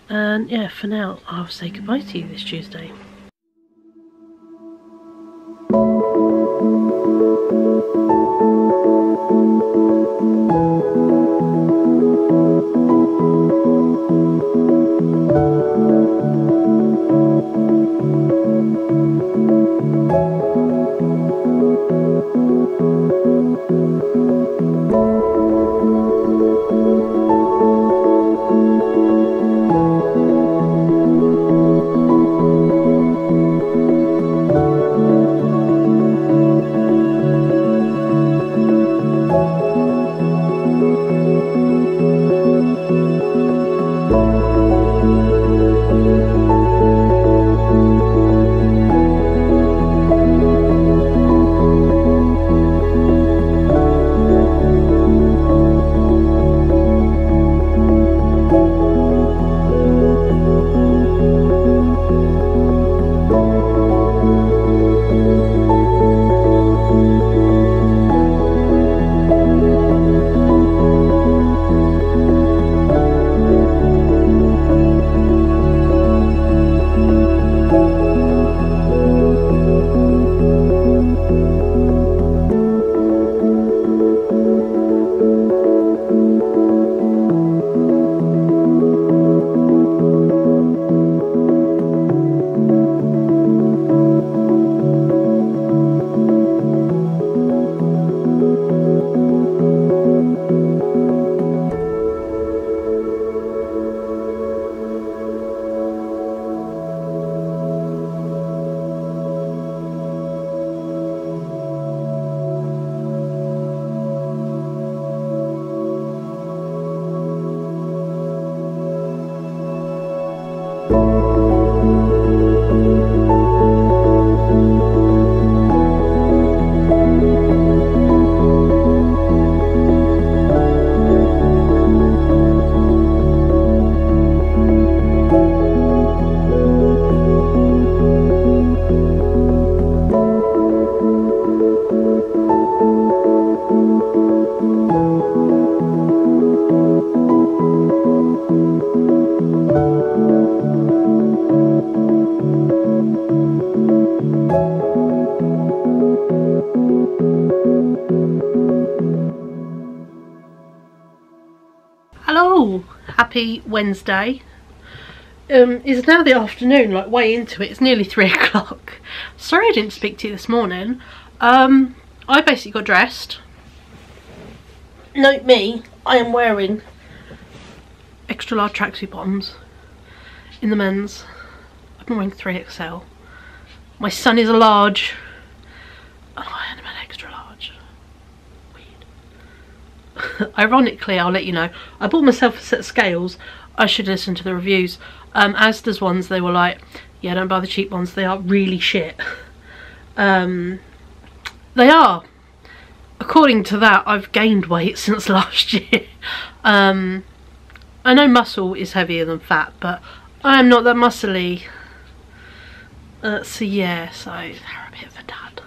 and yeah, for now I'll say goodbye to you this Tuesday. Hello, happy Wednesday. It's now the afternoon, like way into it. It's nearly 3 o'clock. Sorry I didn't speak to you this morning. I basically got dressed. Note me, I am wearing extra large tracksuit bottoms in the men's. I've been wearing 3XL. My son is a large. And I am an extra large. Weird. Ironically, I'll let you know, I bought myself a set of scales. I should listen to the reviews. Asda's ones, they were like, yeah, don't buy the cheap ones, they are really shit. They are. According to that, I've gained weight since last year. I know muscle is heavier than fat, but I am not that muscly. So yeah, so they're a bit of a dud.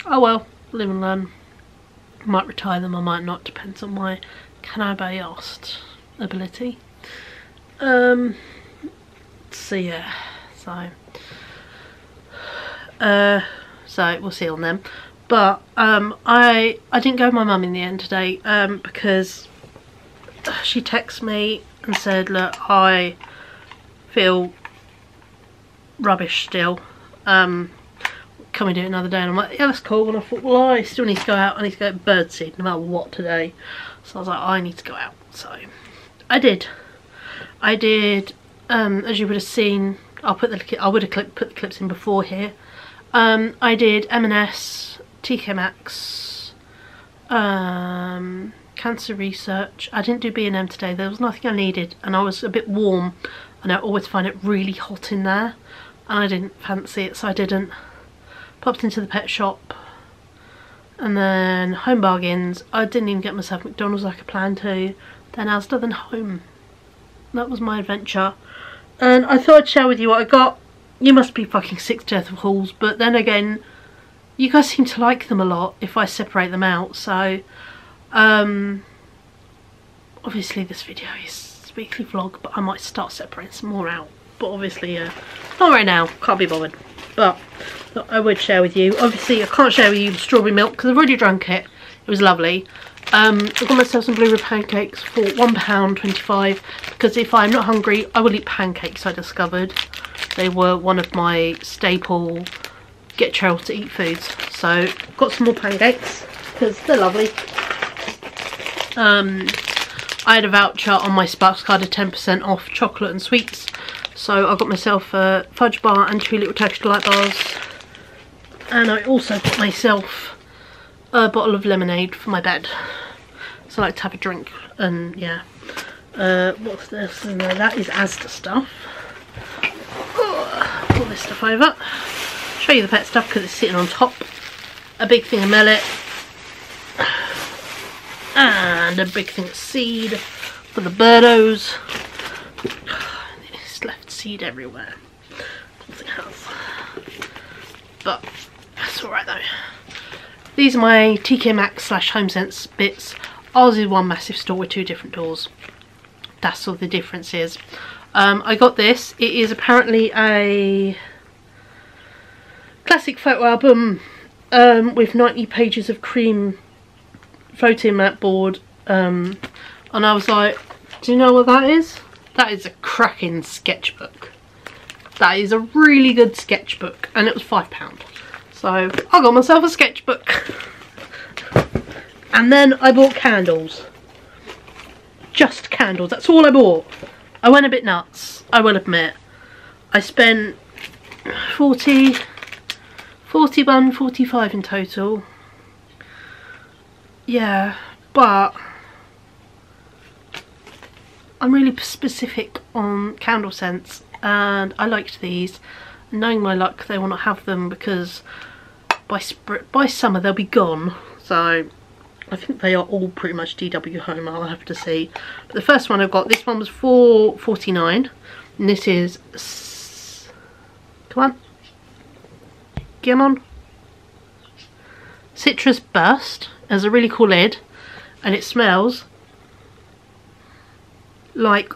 Oh well, live and learn. I might retire them, I might not, depends on my can I be asked ability. So yeah, so we'll see on them. But I didn't go with my mum in the end today because she texted me and said, look, I feel rubbish still, can we do it another day? And I'm like, yeah, that's cool. And I thought, well, I still need to go out, I need to go birdseed no matter what today. So I was like, I need to go out. So I did, as you would have seen, I would have put the clips in before here. I did M&S, TK Maxx, cancer research. I didn't do B&M today, there was nothing I needed, and I was a bit warm and I always find it really hot in there and I didn't fancy it, so I didn't. Popped into the pet shop And then Home Bargains. I didn't even get myself McDonald's like I planned to. Then Asda, then home. That was my adventure. And I thought I'd share with you what I got. You must be fucking sick to death of hauls, but then again, you guys seem to like them a lot if I separate them out. So, obviously this video is a weekly vlog, but I might start separating some more out. But obviously, not right now, can't be bothered. But I would share with you. Obviously, I can't share with you the strawberry milk because I've already drunk it. It was lovely. I got myself some blueberry pancakes for £1.25 because if I'm not hungry, I will eat pancakes. I discovered they were one of my staple get Cheryl to eat foods. So got some more pancakes because they're lovely. I had a voucher on my Sparks card of 10% off chocolate and sweets. So I got myself a fudge bar and 2 little texture light bars. And I also got myself a bottle of lemonade for my bed. So I like to have a drink. And yeah. What's this? No, that is Asda stuff. Pull this stuff over. Show you the pet stuff because it's sitting on top. A big thing of millet. And a big thing of seed for the birdos. It's left seed everywhere. Nothing else. But that's alright though. These are my TK Maxx / HomeSense bits. Ours is one massive store with 2 different doors. That's all the difference is. I got this. It is apparently a classic photo album with 90 pages of cream photo mat board. And I was like, do you know what that is? That is a cracking sketchbook. That is a really good sketchbook. And it was £5. So I got myself a sketchbook. And then I bought candles. Just candles. That's all I bought. I went a bit nuts, I will admit. I spent 41, 45 in total. Yeah, but I'm really specific on candle scents, and I liked these. Knowing my luck, they will not have them because by summer they'll be gone. So I think they are all pretty much DW Home. I'll have to see. But the first one I've got, this one was £4.49, and this is, come on, come on, Citrus Burst. It has a really cool lid, and it smells like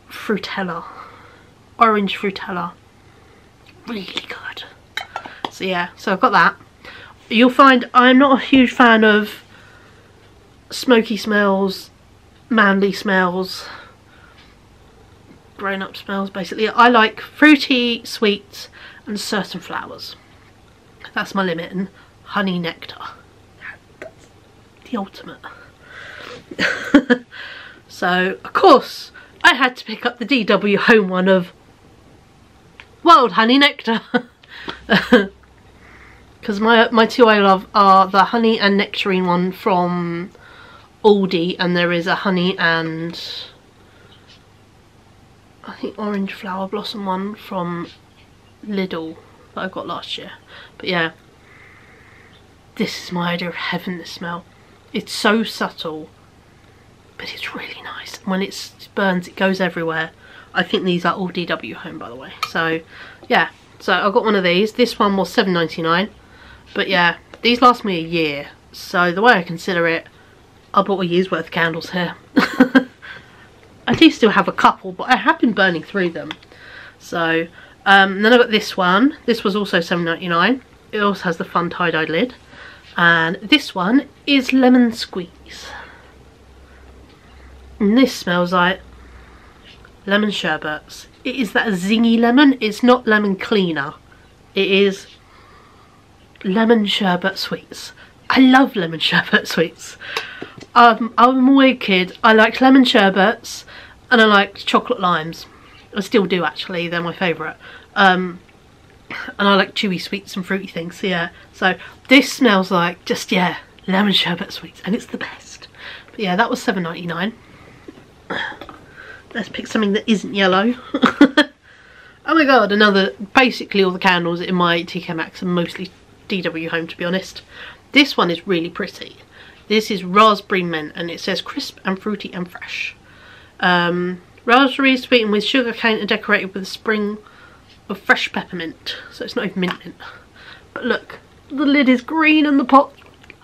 Frutella, orange Frutella. Really good. So yeah, so I've got that. You'll find I'm not a huge fan of smoky smells, manly smells, grown up smells basically. I like fruity, sweet and certain flowers. That's my limit. And honey nectar. That's the ultimate. So of course I had to pick up the DW Home one of Wild Honey Nectar. Because my 2 I love are the honey and nectarine one from Aldi, and there is a honey and I think orange flower blossom one from Lidl that I got last year. But yeah, this is my idea of heaven, this smell. It's so subtle, but it's really nice. When it burns, it goes everywhere. I think these are all DW Home, by the way. So yeah, so I got one of these. This one was £7.99, but yeah, these last me a year. So the way I consider it, I bought a year's worth of candles here. I do still have a couple, but I have been burning through them. So then I got this one. This was also £7.99. It also has the fun tie-dyed lid, and this one is lemon squeeze, and this smells like lemon sherbets. It is that zingy lemon. It's not lemon cleaner. It is lemon sherbet sweets. I love lemon sherbet sweets. I'm a weird kid. I like lemon sherbets and I like chocolate limes. I still do actually. They're my favourite. And I like chewy sweets and fruity things. So yeah. So this smells like just, yeah, lemon sherbet sweets, and it's the best. But yeah, that was £7.99. Let's pick something that isn't yellow. Oh my god, basically all the candles in my TK Maxx are mostly DW Home, to be honest. This one is really pretty. This is raspberry mint, and it says crisp and fruity and fresh. Raspberries sweetened with sugar cane and decorated with a sprig of fresh peppermint. So it's not even mint. But look, the lid is green and the pot,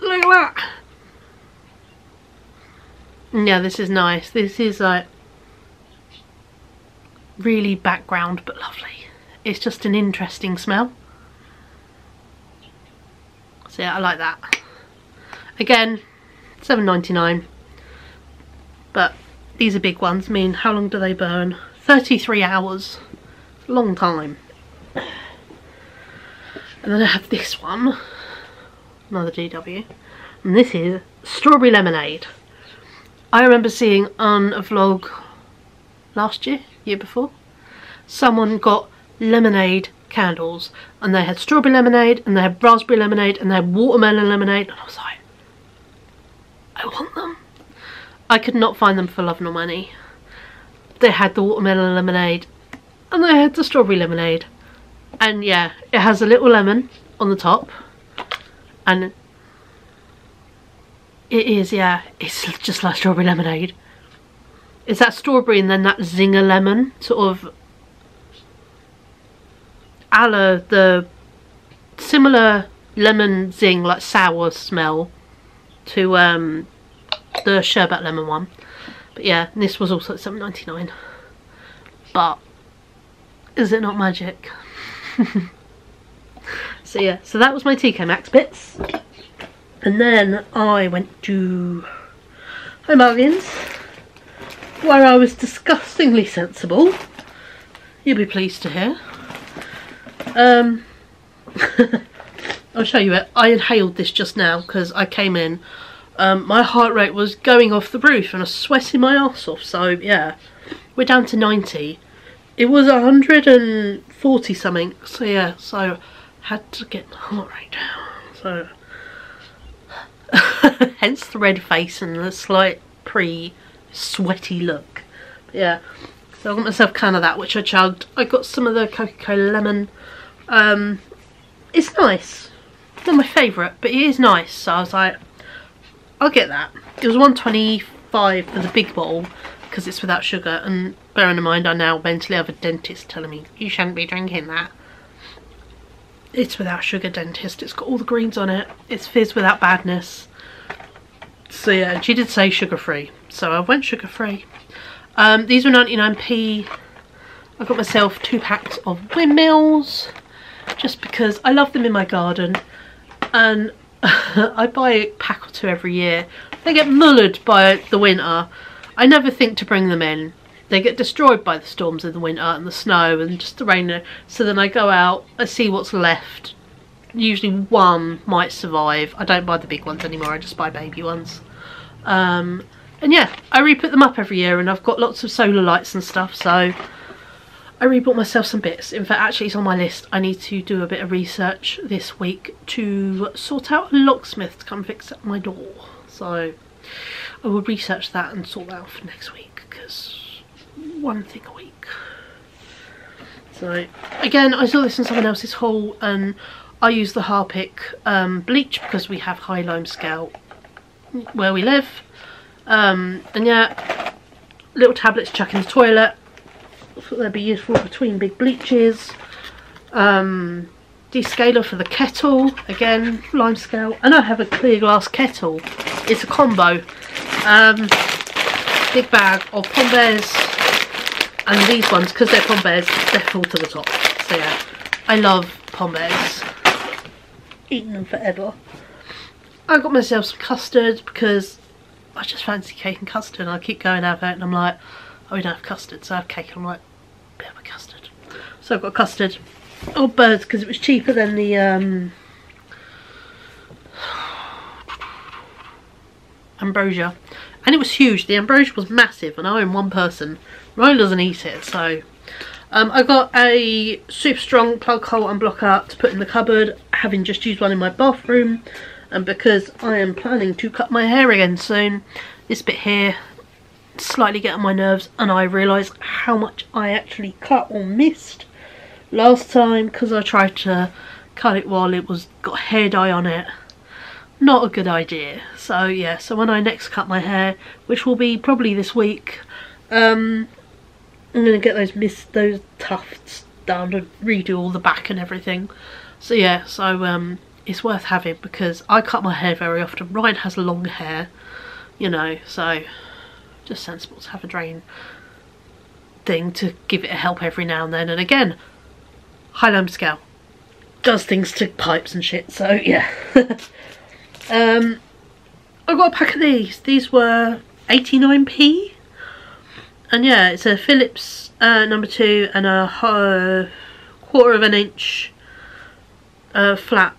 look at that. Yeah, this is nice. This is like really background but lovely. It's just an interesting smell. So yeah, I like that. Again, $7.99. But these are big ones. I mean, how long do they burn? 33 hours. Long time. And then I have this one. Another DW. And this is strawberry lemonade. I remember seeing on a vlog last year before, someone got lemonade candles, and they had strawberry lemonade, and they had raspberry lemonade, and they had watermelon lemonade, and I was like, I want them. I could not find them for love nor money. They had the watermelon lemonade, and they had the strawberry lemonade, and yeah, it has a little lemon on the top, and it is, yeah, it's just like strawberry lemonade. It's that strawberry and then that zinger lemon, sort of a la the similar lemon zing, like sour smell to the sherbet lemon one. But yeah, this was also at $7.99. But is it not magic? So yeah, so that was my TK Maxx bits. And then I went to Home Bargains, where I was disgustingly sensible. You'll be pleased to hear. I'll show you it. I inhaled this just now because I came in. My heart rate was going off the roof and I was sweating my arse off. So yeah, we're down to 90. It was 140 something. So yeah, so had to get my heart rate down. So hence the red face and the slight pre-sweaty look. But yeah, so I got myself a can of that, which I chugged. I got some of the Coca-Cola lemon. It's nice. Not my favourite, but it is nice. So I was like, I'll get that. It was $1.25 for the big bottle because it's without sugar. And bearing in mind, I now mentally have a dentist telling me you shouldn't be drinking that. It's without sugar, dentist. It's got all the greens on it. It's fizz without badness. So yeah, she did say sugar free, so I went sugar free. These were 99p. I got myself 2 packs of windmills just because I love them in my garden, and I buy a pack or 2 every year. They get mullered by the winter. I never think to bring them in. They get destroyed by the storms in the winter and the snow and just the rain. So then I go out, I see what's left. Usually one might survive. I don't buy the big ones anymore, I just buy baby ones. And yeah, I re-put them up every year, and I've got lots of solar lights and stuff, so I re-bought myself some bits. In fact, actually it's on my list. I need to do a bit of research this week to sort out a locksmith to come fix up my door. So I will research that and sort that out for next week, because one thing a week. So again, I saw this in someone else's haul, and I use the Harpic bleach because we have high lime scale where we live. And yeah, little tablets chuck in the toilet. I thought they'd be useful between big bleaches. Descaler for the kettle, again lime scale, and I have a clear glass kettle. It's a combo. Big bag of Pom Bears, and these ones, because they're Pom Bears, they're full to the top. So yeah, I love Pom Bears. Eating them forever. I got myself some custard because I just fancy cake and custard, and I keep going out of it and I'm like, oh, we don't have custard, so I have cake, and I'm like, bit of a custard. So I've got custard. Oh, birds, because it was cheaper than the ambrosia, and it was huge. The ambrosia was massive, and I am one person. Ryan doesn't eat it, so I got a super strong plug hole unblocker to put in the cupboard, having just used one in my bathroom, and because I am planning to cut my hair again soon, this bit here slightly get on my nerves, and I realise how much I actually cut or missed last time because I tried to cut it while it was got hair dye on it. not a good idea. So yeah, so when I next cut my hair, which will be probably this week, I'm gonna get those tufts done and redo all the back and everything. So yeah, so it's worth having because I cut my hair very often. Ryan has long hair, you know, so just sensible to have a drain thing to give it a help every now and then. And again, high lump scale does things to pipes and shit, so yeah. I got a pack of these. These were 89p, and yeah, it's a Phillips number 2 and a 1/4 inch flat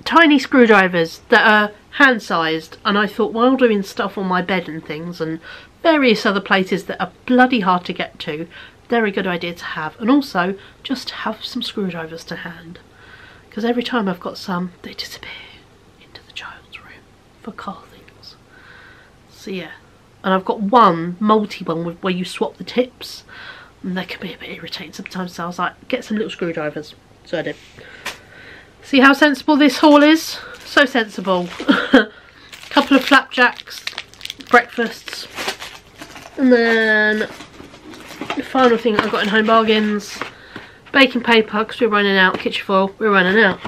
tiny screwdrivers that are hand sized. And I thought, while doing stuff on my bed and things and various other places that are bloody hard to get to, they're a good idea to have. And also just have some screwdrivers to hand, because every time I've got some, they disappear into the child's room for car things. So yeah, and I've got one multi one where you swap the tips, and they can be a bit irritating sometimes, so I was like, get some little screwdrivers. So I did. See how sensible this haul is? So sensible. Couple of flapjacks, breakfasts, and then the final thing I got in Home Bargains, baking paper because we're running out, kitchen foil, we're running out.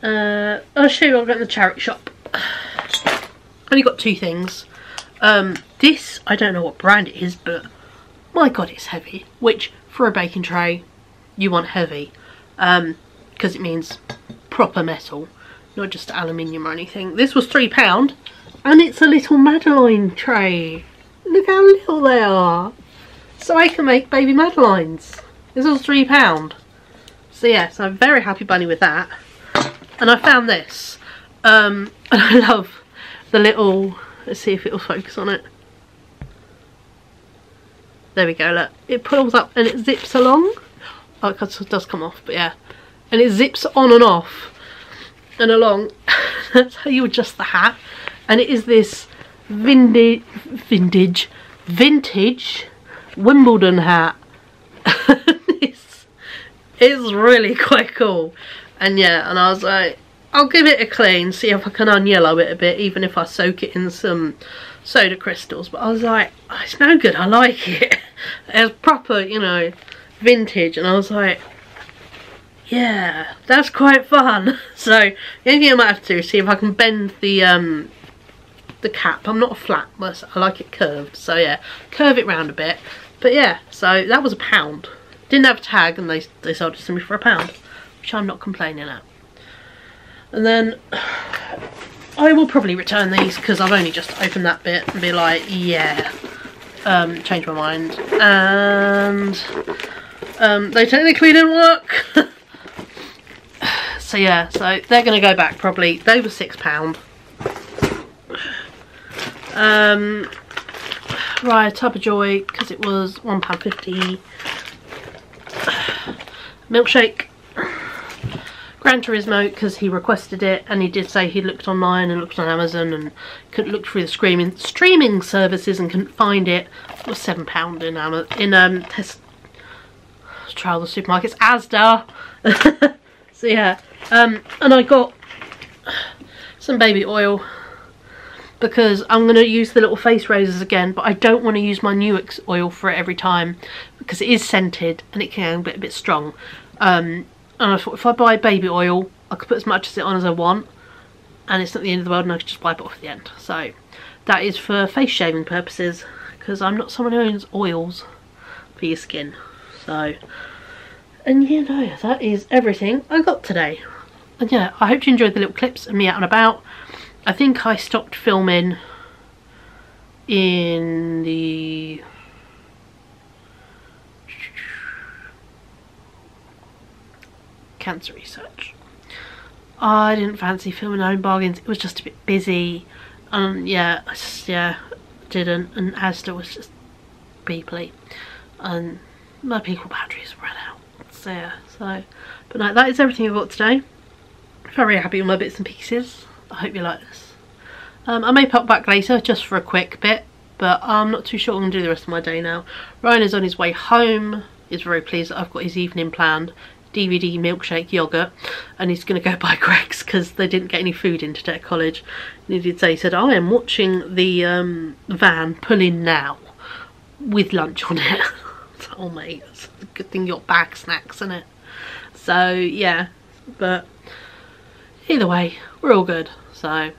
I'll show you what I got in the charity shop. Only got 2 things. This, I don't know what brand it is, but my god, it's heavy. Which, for a baking tray, you want heavy. Because it means proper metal, not just aluminium or anything. This was £3, and it's a little Madeline tray. Look how little they are. So I can make baby Madelines. This was £3. So yeah, so I'm very happy bunny with that. And I found this. And I love the little, let's see if it'll focus on it. There we go, look. It pulls up and it zips along. Oh, it does come off, but yeah. And it zips on and off and along. That's how you adjust the hat. And it is this vintage Wimbledon hat. it's really quite cool. And yeah, and I was like, I'll give it a clean, see if I can unyellow it a bit, even if I soak it in some soda crystals. But I was like, oh, it's no good, I like it. It's proper, you know, vintage. And I was like, yeah, that's quite fun. So the only thing I might have to do is see if I can bend the cap. I'm not a flat, but I like it curved, so yeah, curve it round a bit. But yeah, so that was £1. Didn't have a tag, and they sold it to me for £1, which I'm not complaining at. And then I will probably return these because I've only just opened that bit and be like, yeah, change my mind. And they technically didn't work. So yeah, so they're going to go back probably. They were £6. Right, a tub of joy because it was £1.50. Milkshake. Gran Turismo because he requested it, and he did say he looked online and looked on Amazon and couldn't look through the streaming services and couldn't find it. It was £7 in test trial the supermarkets, Asda. So yeah, and I got some baby oil because I'm going to use the little face razors again, but I don't want to use my Nuix oil for it every time because it is scented and it can get a bit strong. And I thought, if I buy baby oil, I could put as much of it on as I want, and it's not the end of the world, and I could just wipe it off at the end. So that is for face shaving purposes, because I'm not someone who owns oils for your skin. So, and you know, that is everything I got today. And yeah, I hope you enjoyed the little clips of me out and about. I think I stopped filming in the cancer research. I didn't fancy filming Home Bargains. It was just a bit busy. Yeah, I just, yeah, didn't. And Asda was just beeply. And my pickle batteries ran out. So yeah, so. But no, that is everything I've got today. Very happy with my bits and pieces. I hope you like this. I may pop back later just for a quick bit, but I'm not too sure what I'm going to do the rest of my day now. Ryan is on his way home. He's very pleased that I've got his evening planned. DVD milkshake yogurt, and he's going to go buy Greggs because they didn't get any food into Tech College. And he did say, he said, I am watching the van pull in now with lunch on it. Oh mate, it's a good thing you got bag snacks, isn't it? So yeah, but either way, we're all good. So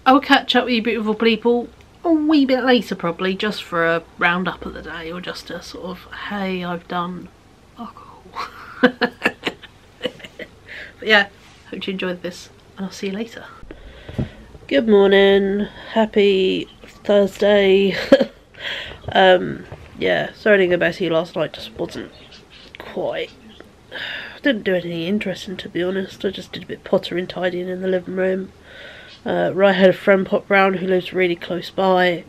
I'll catch up with you beautiful people a wee bit later, probably just for a roundup of the day, or just a sort of, hey, I've done alcohol. But yeah, hope you enjoyed this, and I'll see you later. Good morning, happy Thursday. Yeah, sorry I didn't get back to you last night, just wasn't quite, didn't do anything interesting to be honest. I just did a bit of pottering, tidying in the living room. Right, had a friend pop round who lives really close by.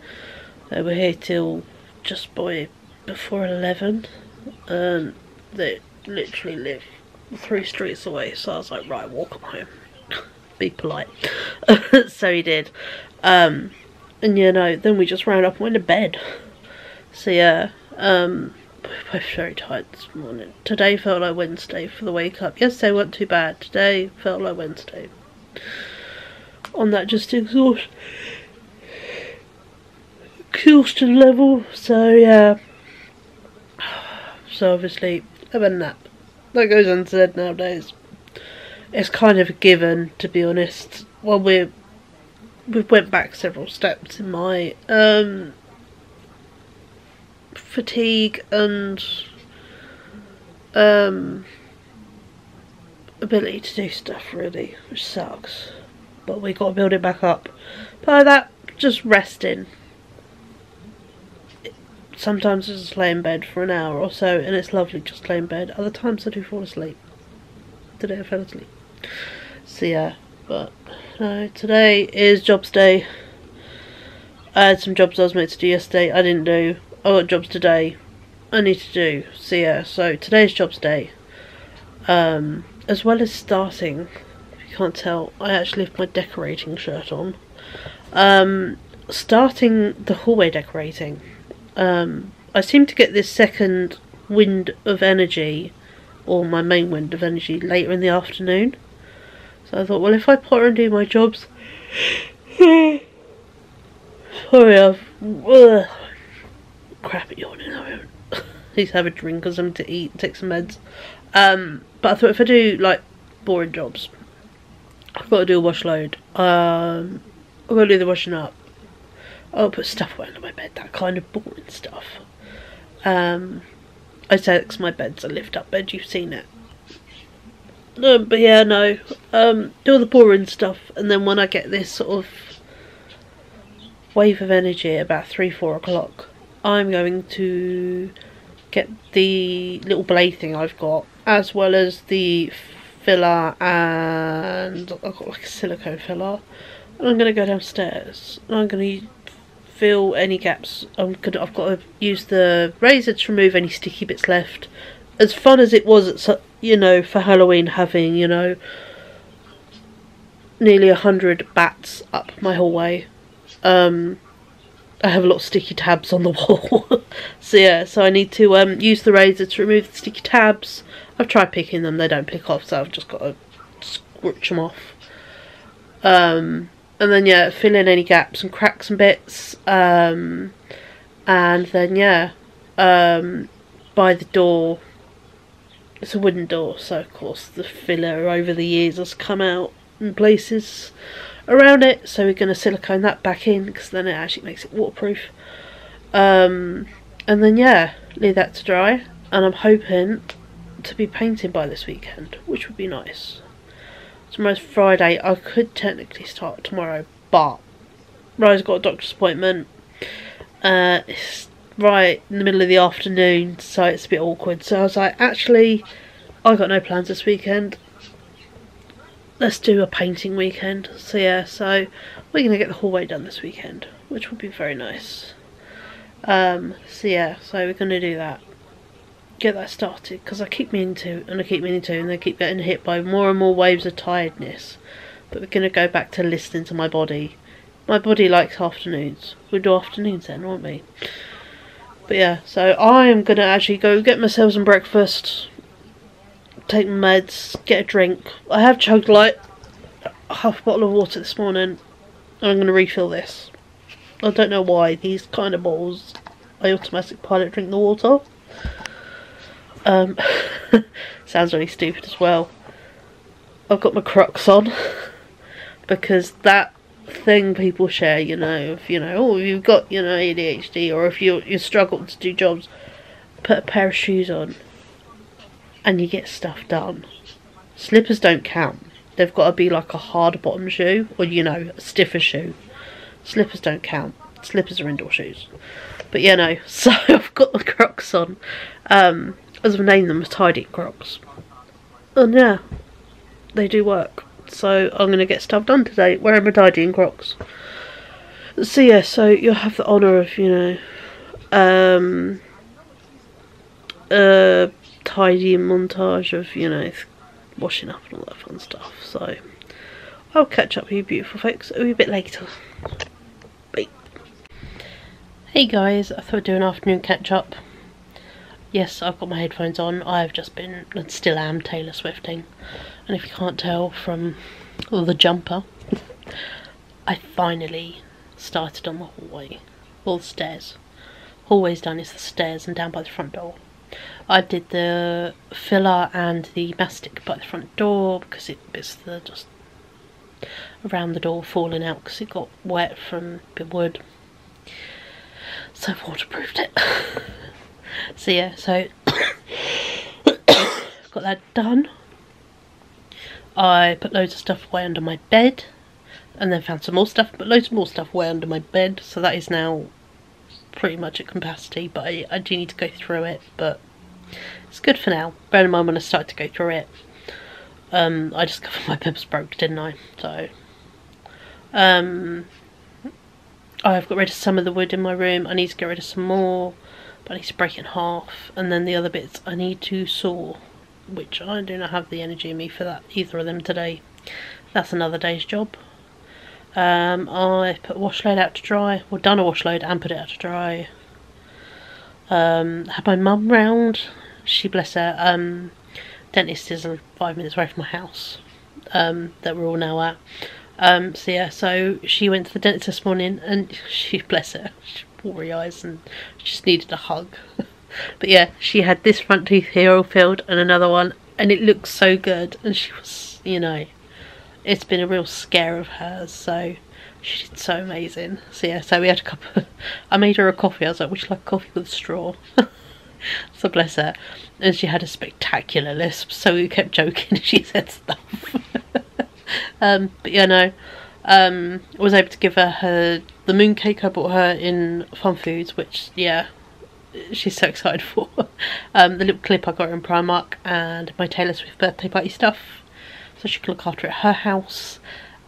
They were here till just before 11, and they literally live 3 streets away, so I was like, right, walk them home. Be polite. So he did. And you know, then we just ran up and went to bed. So yeah, we're both very tired this morning. Today felt like Wednesday for the wake up. Yesterday wasn't too bad. Today felt like Wednesday. On that just exhaustion level. So yeah. So obviously, have a nap. That goes unsaid nowadays. It's kind of a given, to be honest. Well, we've went back several steps in my fatigue and ability to do stuff, really, which sucks. But we got to build it back up. By that, just resting. Sometimes I just lay in bed for an hour or so, and it's lovely just to lay in bed. Other times I do fall asleep. Today I fell asleep. So yeah, but no, today is jobs day. I had some jobs I was meant to do yesterday, I didn't do. I got jobs today I need to do. So yeah, so today's jobs day. As well as starting, if you can't tell, I actually have my decorating shirt on. Starting the hallway decorating. I seem to get this second wind of energy, or my main wind of energy, later in the afternoon. So I thought, well, if I potter and do my jobs... Sorry, I've... crap at yawning. I need to have a drink or something to eat, take some meds. But I thought if I do, like, boring jobs, I've got to do a wash load. I've got to do the washing up. I'll put stuff away under my bed, that kind of boring stuff. I say it's my bed's a lift up bed, you've seen it. But yeah, no. Do all the boring stuff, and then when I get this sort of wave of energy about 3-4 o'clock, I'm going to get the little blade thing I've got, as well as the filler, and I've got like a silicone filler, and I'm going to go downstairs and I'm going to fill any gaps. I've got to use the razor to remove any sticky bits left. As fun as it was at, you know, for Halloween, having, you know, nearly 100 bats up my hallway, I have a lot of sticky tabs on the wall. So yeah, so I need to use the razor to remove the sticky tabs. I've tried picking them, they don't pick off, so I've just got to scrunch them off. And then yeah, fill in any gaps and cracks and bits. And then yeah, by the door, it's a wooden door, so of course the filler over the years has come out in places around it, so we're going to silicone that back in, because then it actually makes it waterproof. And then yeah, leave that to dry, and I'm hoping to be painting by this weekend, which would be nice. Tomorrow's Friday. I could technically start tomorrow, but Rose got a doctor's appointment. It's right in the middle of the afternoon, so it's a bit awkward. So I was like, actually, I got no plans this weekend. Let's do a painting weekend. So yeah, so we're going to get the hallway done this weekend, which would be very nice. So yeah, so we're going to do that. Get that started, because I keep meaning to, and I keep meaning to, and they keep getting hit by more and more waves of tiredness. But we're going to go back to listening to my body. My body likes afternoons. We'll do afternoons then, won't we? But yeah, so I am going to actually go get myself some breakfast, take my meds, get a drink. I have chugged like half a bottle of water this morning, and I'm going to refill this. I don't know why these kind of bottles, I automatic pilot drink the water. Sounds really stupid as well. I've got my Crocs on because that thing people share, you know, if oh, you've got, ADHD, or if you struggle to do jobs, put a pair of shoes on and you get stuff done. Slippers don't count. They've got to be like a hard bottom shoe, or a stiffer shoe. Slippers don't count. Slippers are indoor shoes. But so I've got the Crocs on. As I've named them, tidy Crocs. And yeah, they do work. So I'm going to get stuff done today wearing my tidying Crocs. So yeah, so you'll have the honour of, tidying montage of, washing up and all that fun stuff. So I'll catch up with you beautiful folks a wee bit later. Bye. Hey guys, I thought I'd do an afternoon catch up. Yes, I've got my headphones on. I've just been, and still am, Taylor Swifting. And if you can't tell from the jumper, I finally started on the hallway. Well, the stairs. Hallway's done, it's the stairs and down by the front door. I did the filler and the mastic by the front door because it's just around the door falling out because it got wet from the wood. So I've waterproofed it. So yeah, so got that done. I put loads of stuff away under my bed, and then found some more stuff, but loads more stuff away under my bed, so that is now pretty much at capacity, but I do need to go through it, but it's good for now. Bear in mind when I started to go through it, I discovered my bibs broke, didn't I? So I've got rid of some of the wood in my room. I need to get rid of some more, but I need to break it in half, and then the other bits I need to saw, which I do not have the energy in me for that, either of them today. That's another day's job. I put a wash load out to dry, well, done a wash load and put it out to dry. Had my mum round. She, bless her, dentist is 5 minutes away from my house, that we're all now at. So yeah, so she went to the dentist this morning, and she, bless her, she had watery eyes and she just needed a hug. But yeah, she had this front tooth here all filled and another one, and it looks so good, and she was, it's been a real scare of hers, so she did so amazing. So yeah, so we had a cup of, I made her a coffee. I was like, would you like coffee with a straw? So bless her, and she had a spectacular lisp, so we kept joking. She said stuff. But yeah, I was able to give her the mooncake I bought her in Fun Foods, which yeah, she's so excited for. The little clip I got her in Primark, and my Taylor Swift birthday party stuff, so she can look after it at her house,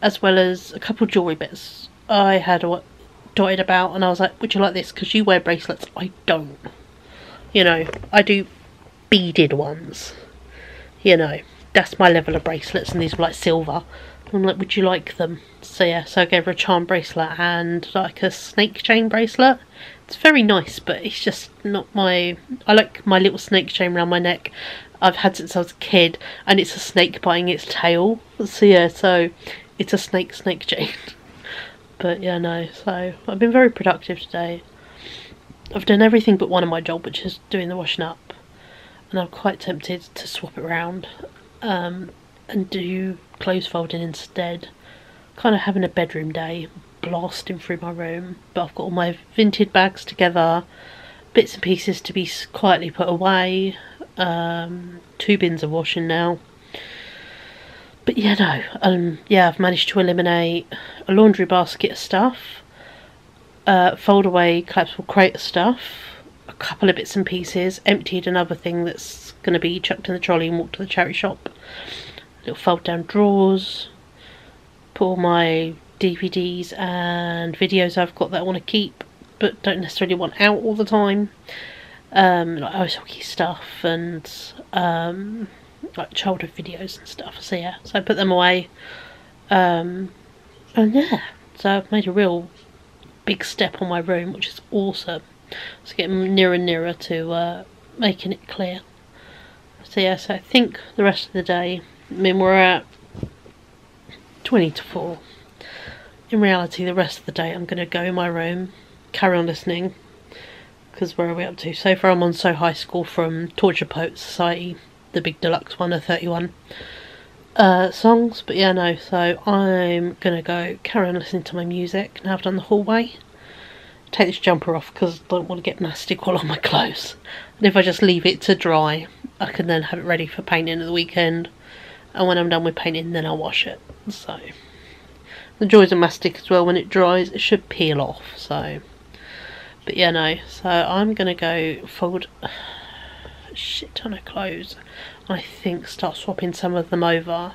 as well as a couple of jewellery bits I had dotted about, and I was like, would you like this? Because you wear bracelets, I don't. I do beaded ones. That's my level of bracelets, and these were like silver. I'm like, would you like them? So yeah, so I gave her a charm bracelet and like a snake chain bracelet. It's very nice, but it's just not my... I like my little snake chain around my neck. I've had since I was a kid, and it's a snake biting its tail. So yeah, so it's a snake chain. But yeah, no, so I've been very productive today. I've done everything but one of my job, which is doing the washing up. And I'm quite tempted to swap it around and do clothes folding instead. Kind of having a bedroom day, blasting through my room. But I've got all my vintage bags together, bits and pieces to be quietly put away. 2 bins of washing now. But yeah, no, yeah, I've managed to eliminate a laundry basket of stuff, fold away collapsible crate of stuff, a couple of bits and pieces, emptied another thing that's going to be chucked in the trolley and walked to the charity shop, little fold down drawers, put all my DVDs and videos I've got that I want to keep but don't necessarily want out all the time, like ice hockey stuff and like childhood videos and stuff. So yeah, so I put them away, and yeah, so I've made a real big step on my room, which is awesome. It's getting nearer and nearer to making it clear. So yeah, so I think the rest of the day, I mean we're at 20 to 4. In reality, the rest of the day I'm going to go in my room, carry on listening, because where are we up to? So far I'm on So High School from Torture Poet Society, the big deluxe one of 31 songs. But yeah, no, so I'm going to go carry on listening to my music. Now I've done the hallway. Take this jumper off because I don't want to get mastic all on my clothes. And if I just leave it to dry, I can then have it ready for painting at the weekend. And when I'm done with painting, then I'll wash it. So the joys of mastic as well, when it dries it should peel off. So but yeah, no, so I'm gonna go fold a shit ton of clothes. I think start swapping some of them over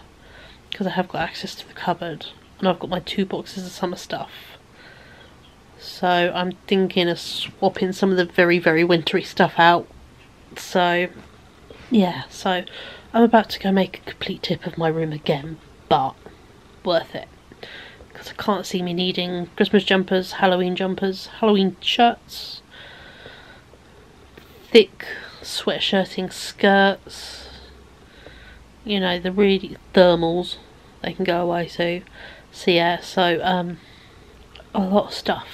because I have got access to the cupboard and I've got my 2 boxes of summer stuff. So I'm thinking of swapping some of the very, very wintry stuff out. So yeah, so I'm about to go make a complete tip of my room again, but worth it. Because I can't see me needing Christmas jumpers, Halloween shirts, thick sweatshirting skirts, you know, the really thermals, they can go away too. So yeah, so a lot of stuff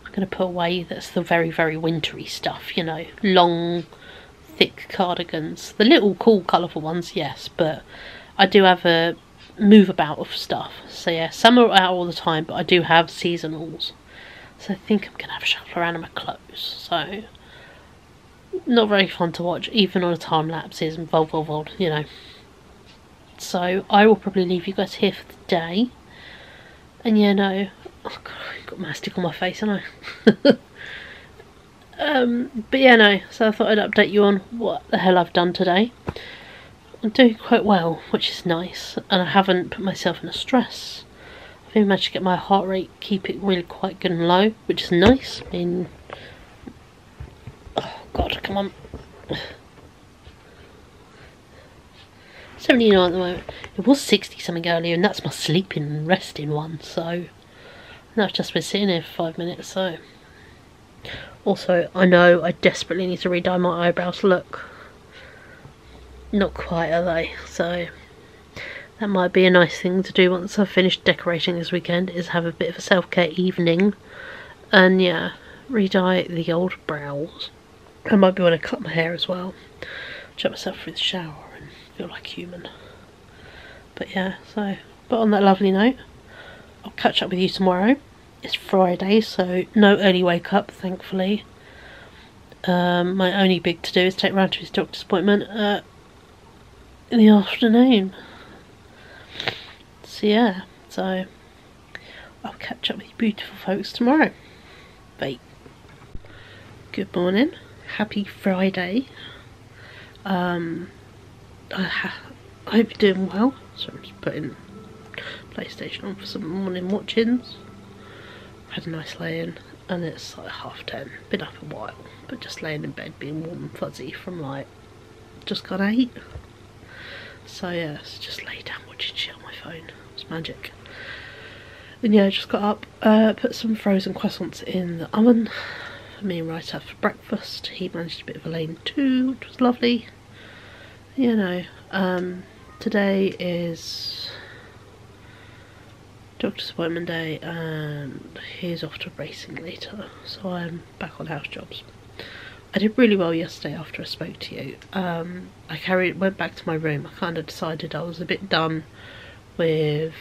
I'm going to put away that's the very, very wintry stuff, you know, long, thick cardigans. The little cool colourful ones, yes, but I do have a move about of stuff. So yeah, some are out all the time, but I do have seasonals. So I think I'm going to have a shuffle around in my clothes. So not very fun to watch, even on a time lapse, is vol, you know. So I will probably leave you guys here for the day. And yeah, no, oh god, I've got mastic on my face, haven't I? But yeah, no, so I thought I'd update you on what the hell I've done today. I'm doing quite well, which is nice, and I haven't put myself in a stress. I've even managed to get my heart rate, keep it really quite good and low, which is nice. I mean, oh god, come on. 79 at the moment. It was 60 something earlier, and that's my sleeping and resting one, so now I've just been sitting here for 5 minutes. So also, I know I desperately need to re-dye my eyebrows. Look, not quite, are they? So that might be a nice thing to do once I've finished decorating this weekend, is have a bit of a self-care evening and yeah, re-dye the old brows. I might be when I cut my hair as well, chuck myself through the shower and feel like human. But yeah, so, but on that lovely note, I'll catch up with you tomorrow. It's Friday, so no early wake up, thankfully. My only big to do is take Ryan to his doctor's appointment in the afternoon. So yeah, so I'll catch up with you beautiful folks tomorrow. Bye. Good morning, happy Friday. I hope you're doing well. So I'm just putting PlayStation on for some morning watchings. Had a nice lay-in and it's like 10:30. Been up a while, but just laying in bed being warm and fuzzy from like just got 8. So yeah, it's just lay down watching shit on my phone. It's magic. Then yeah, just got up, put some frozen croissants in the oven for me and Wright have for breakfast. He managed a bit of a lane too, which was lovely. You know, today is doctor's appointment day and he's off to racing later, so I'm back on house jobs. I did really well yesterday after I spoke to you. I went back to my room. I kind of decided I was a bit done with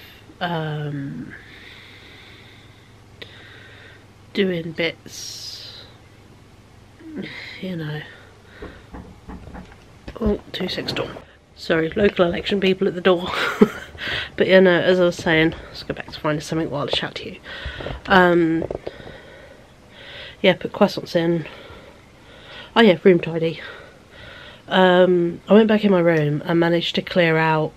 doing bits, you know. Oh, 2-6 door. Sorry, local election people at the door. But yeah, no, as I was saying, let's go back to finding something while I chat to you. Yeah, put croissants in. Oh yeah, room tidy. I went back in my room and managed to clear out.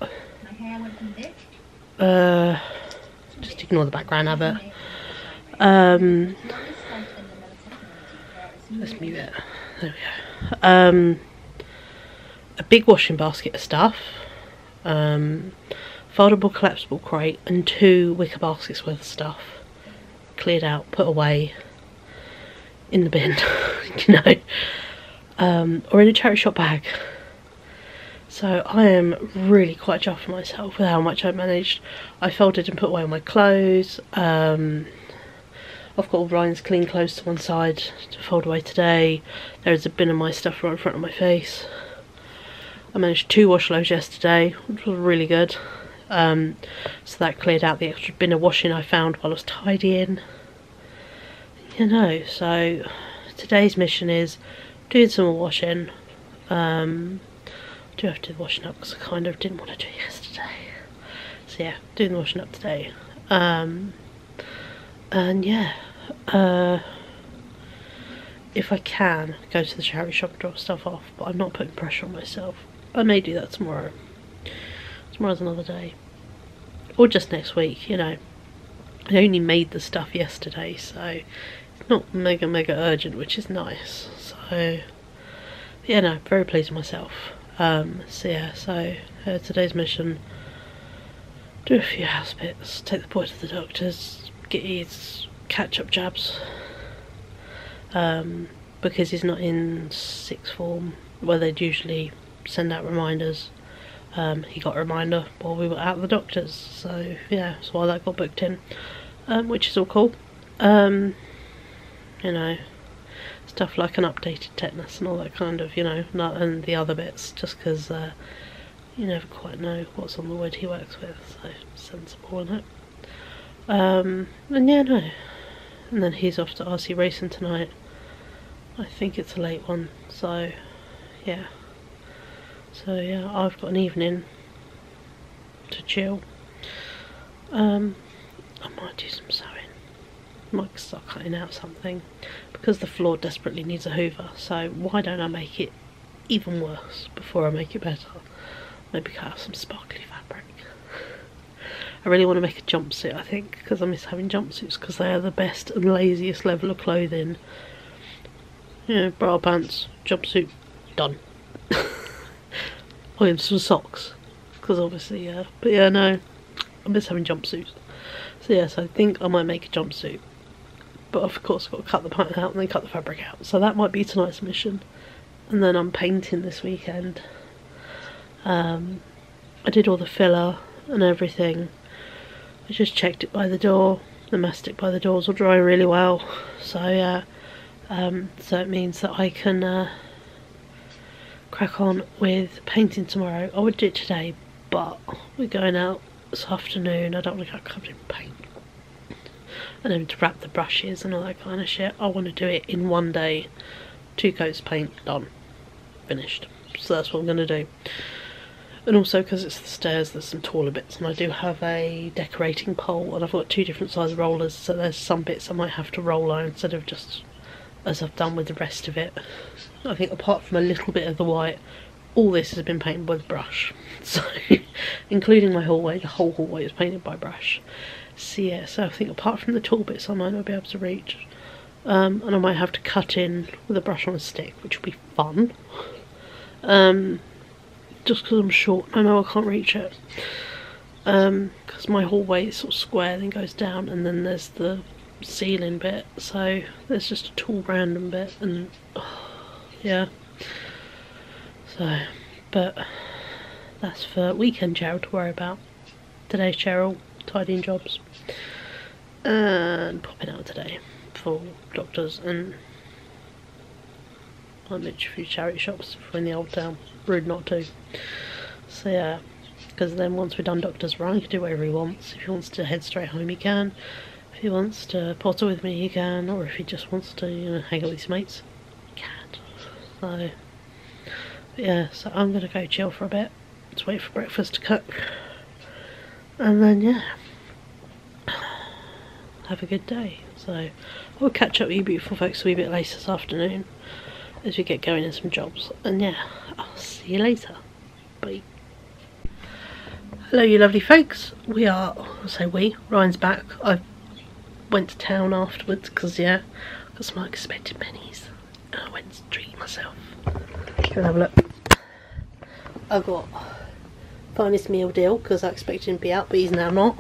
Just ignore the background of it. Let's move it. There we go. A big washing basket of stuff. Foldable collapsible crate and 2 wicker baskets worth of stuff. Cleared out, put away in the bin, you know. Or in a charity shop bag. So I am really quite chuffed with myself with how much I managed. I folded and put away all my clothes. I've got all Ryan's clean clothes to one side to fold away today. There's a bin of my stuff right in front of my face. I managed 2 wash loads yesterday, which was really good. So that cleared out the extra bin of washing I found while I was tidying. You know, so today's mission is doing some more washing. I do have to do the washing up because I kind of didn't want to do it yesterday. So yeah, doing the washing up today. And yeah, if I can, go to the charity shop and drop stuff off, but I'm not putting pressure on myself. I may do that tomorrow. Tomorrow's another day. Or just next week, you know. I only made the stuff yesterday, so it's not mega urgent, which is nice. So yeah, no, very pleased with myself. So yeah, today's mission, do a few house bits, take the boy to the doctors, get his catch-up jabs, because he's not in 6th form, where they'd usually send out reminders. He got a reminder while we were at the doctors, so yeah, that's why that got booked in, which is all cool. You know, stuff like an updated tetanus and all that kind of, you know, and the other bits, just because you never quite know what's on the wood he works with, so sensible in it. And yeah, no. And then he's off to RC racing tonight. I think it's a late one, so yeah. So yeah, I've got an evening to chill. I might do some sewing. Might start cutting out something, because the floor desperately needs a hoover, so why don't I make it even worse before I make it better? Maybe cut out some sparkly fabric. I really want to make a jumpsuit, I think, because I miss having jumpsuits, because they are the best and laziest level of clothing. You know, bra, pants, jumpsuit, done. Oh, and some socks, because obviously, yeah. But yeah, no, I miss having jumpsuits. So yes, I think I might make a jumpsuit. But of course I've got to cut the pattern out and then cut the fabric out. So that might be tonight's mission. And then I'm painting this weekend. I did all the filler and everything. I just checked it by the door. The mastic by the doors will dry really well. So yeah, so it means that I can crack on with painting tomorrow. I would do it today, but we're going out this afternoon. I don't want to get covered in paint. And then to wrap the brushes and all that kind of shit, I want to do it in one day. 2 coats of paint, done, finished. So that's what I'm going to do. And also, because it's the stairs, there's some taller bits, and I do have a decorating pole, and I've got 2 different size rollers, so there's some bits I might have to roll on instead of just as I've done with the rest of it. I think apart from a little bit of the white, all this has been painted with brush. So, including my hallway, the whole hallway is painted by brush. So yeah, so I think apart from the tall bits I might not be able to reach. And I might have to cut in with a brush on a stick, which will be fun. Just because I'm short, I know I can't reach it. Because my hallway is sort of square, then goes down, and then there's the ceiling bit. So there's just a tall random bit, and yeah. So, but that's for weekend Cheryl to worry about. Today's Cheryl tidying jobs and popping out today for doctors, and I mentioned a few charity shops for in the old town. Rude not to. So yeah, because then once we're done doctors, Ryan can do whatever he wants. If he wants to head straight home, he can. If he wants to potter with me, he can. Or if he just wants to, you know, hang out with his mates, he can. So yeah, so I'm gonna go chill for a bit. Let's wait for breakfast to cook, and then yeah, have a good day. So I'll catch up with you beautiful folks a wee bit later this afternoon as we get going in some jobs, and yeah, I'll see you later. Bye. Hello you lovely folks. We are, I'll say we, Ryan's back. I went to town afterwards because yeah, got some unexpected pennies and I went to treat myself. Go and have a look. I got finest meal deal because I expected him to be out, but he's now not.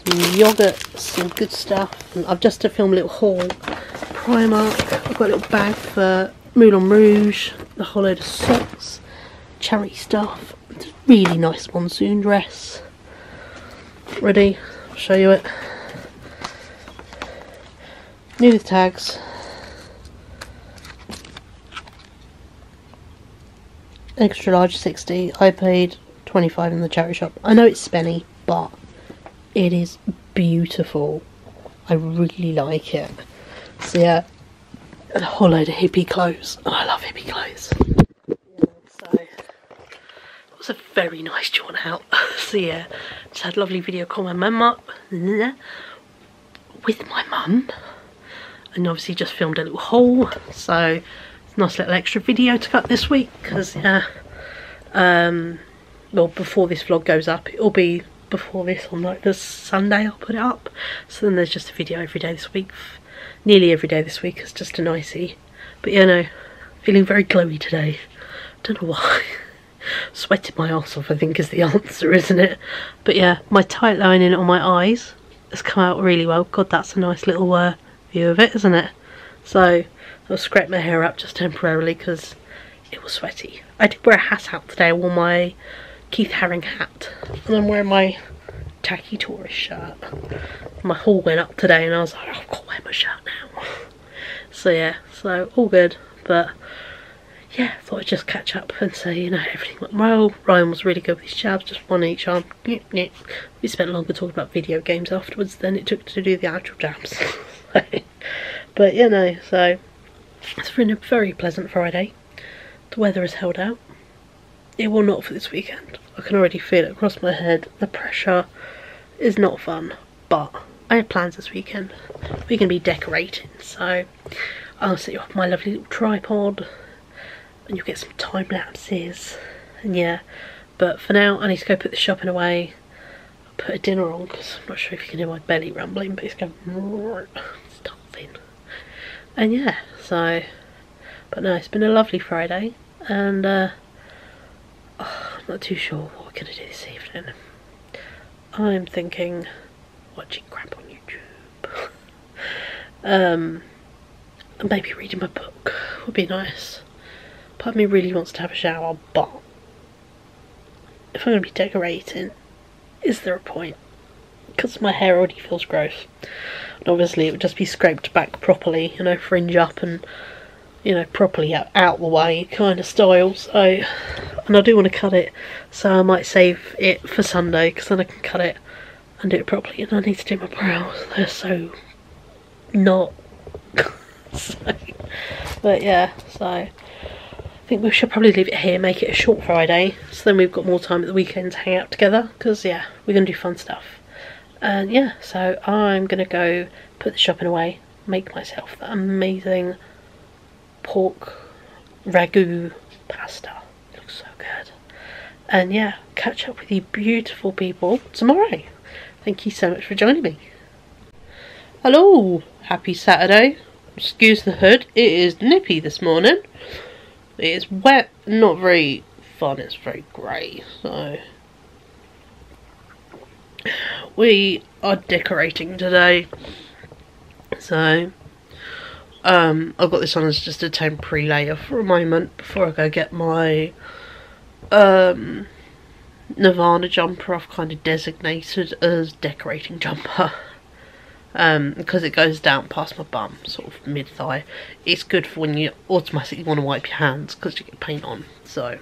Some yoghurt, some good stuff, and I've just to film a little haul. Primark, I've got a little bag for Moulin Rouge, a whole load of socks, cherry stuff. It's a really nice monsoon dress. Ready? I'll show you it. New with tags. Extra large 60. I paid 25 in the charity shop. I know it's spenny, but it is beautiful. I really like it. So yeah, and a whole load of hippie clothes. Oh, I love hippie clothes. Yeah, so it was a very nice drawn out. So yeah, just had a lovely video call my mum up with my mum, and obviously just filmed a little haul. So it's a nice little extra video to cut this week because yeah, well, before this vlog goes up, it'll be before this on like the Sunday I'll put it up. So then there's just a video every day this week. Nearly every day this week is just a nicey. But yeah, no, feeling very glowy today. Don't know why. Sweating my arse off, I think, is the answer, isn't it? But yeah, my tight lining on my eyes has come out really well. God, that's a nice little view of it, isn't it? So I'll scrape my hair up just temporarily because it was sweaty. I did wear a hat out today. I wore my Keith Haring hat, and I'm wearing my tacky tourist shirt. My haul went up today and I was like, oh, I've got to wear my shirt now. So yeah, so all good. But yeah, thought I'd just catch up and say, you know, everything went well. Ryan was really good with his jabs, just one each arm. We spent longer talking about video games afterwards than it took to do the actual jabs. But you know, so it's been a very pleasant Friday. The weather has held out. It will not for this weekend. I can already feel it across my head. The pressure is not fun, but I have plans this weekend. We're going to be decorating, so I'll set you up my lovely little tripod and you'll get some time lapses. And yeah, but for now I need to go put the shopping away. I'll put a dinner on because I'm not sure if you can hear my belly rumbling, but it's going starving. And yeah, so, but no, it's been a lovely Friday, and I'm not too sure what we're going to do this evening. I'm thinking watching crap on YouTube. And maybe reading my book would be nice. Part of me really wants to have a shower, but if I'm going to be decorating, is there a point? Because my hair already feels gross. And obviously it would just be scraped back properly, you know, fringe up and, you know, properly out the way kind of style. So, and I do want to cut it, so I might save it for Sunday because then I can cut it and do it properly. And I need to do my brows, they're so not. So, but yeah, so I think we should probably leave it here, make it a short Friday, so then we've got more time at the weekend to hang out together, because yeah, we're going to do fun stuff. And yeah, so I'm going to go put the shopping away, make myself that amazing pork ragu pasta. It looks so good. And yeah, catch up with you beautiful people tomorrow. Thank you so much for joining me. Hello, happy Saturday. Excuse the hood, it is nippy this morning. It is wet, not very fun, it's very grey, so we are decorating today. So I've got this on as just a temporary layer for a moment before I go get my Nirvana jumper I've kind of designated as decorating jumper. Because it goes down past my bum, sort of mid-thigh. It's good for when you automatically want to wipe your hands because you get paint on. So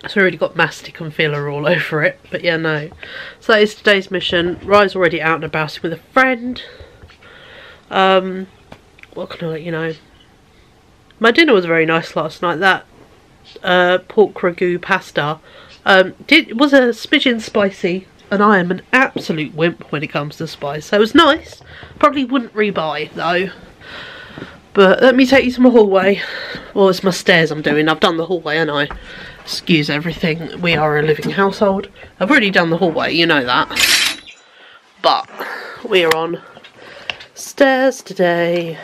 it's already got mastic and filler all over it. But yeah, no. So that is today's mission. Rye's already out and about with a friend. What can I let you know? My dinner was very nice last night. That pork ragu pasta was a smidgen spicy. And I am an absolute wimp when it comes to spice. So it was nice. Probably wouldn't rebuy though. But let me take you to my hallway. Well, it's my stairs I'm doing. I've done the hallway, haven't I? Excuse everything. We are a living household. I've already done the hallway, you know that. But we are on stairs today.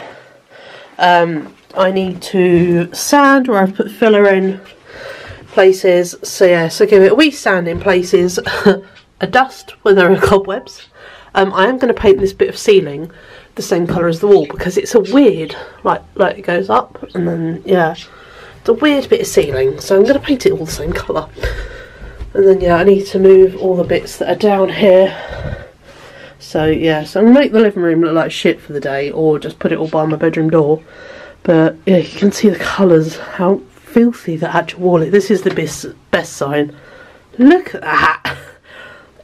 I need to sand where I've put filler in places. So yeah, so give it a wee sand in places. A dust where there are cobwebs. I am going to paint this bit of ceiling the same colour as the wall because it's a weird, like it goes up and then yeah, a weird bit of ceiling, so I'm going to paint it all the same colour. And then yeah, I need to move all the bits that are down here. So yeah, so I'm going to make the living room look like shit for the day, or just put it all by my bedroom door. But yeah, you can see the colours, how filthy the actual wall is. This is the best sign. Look at that.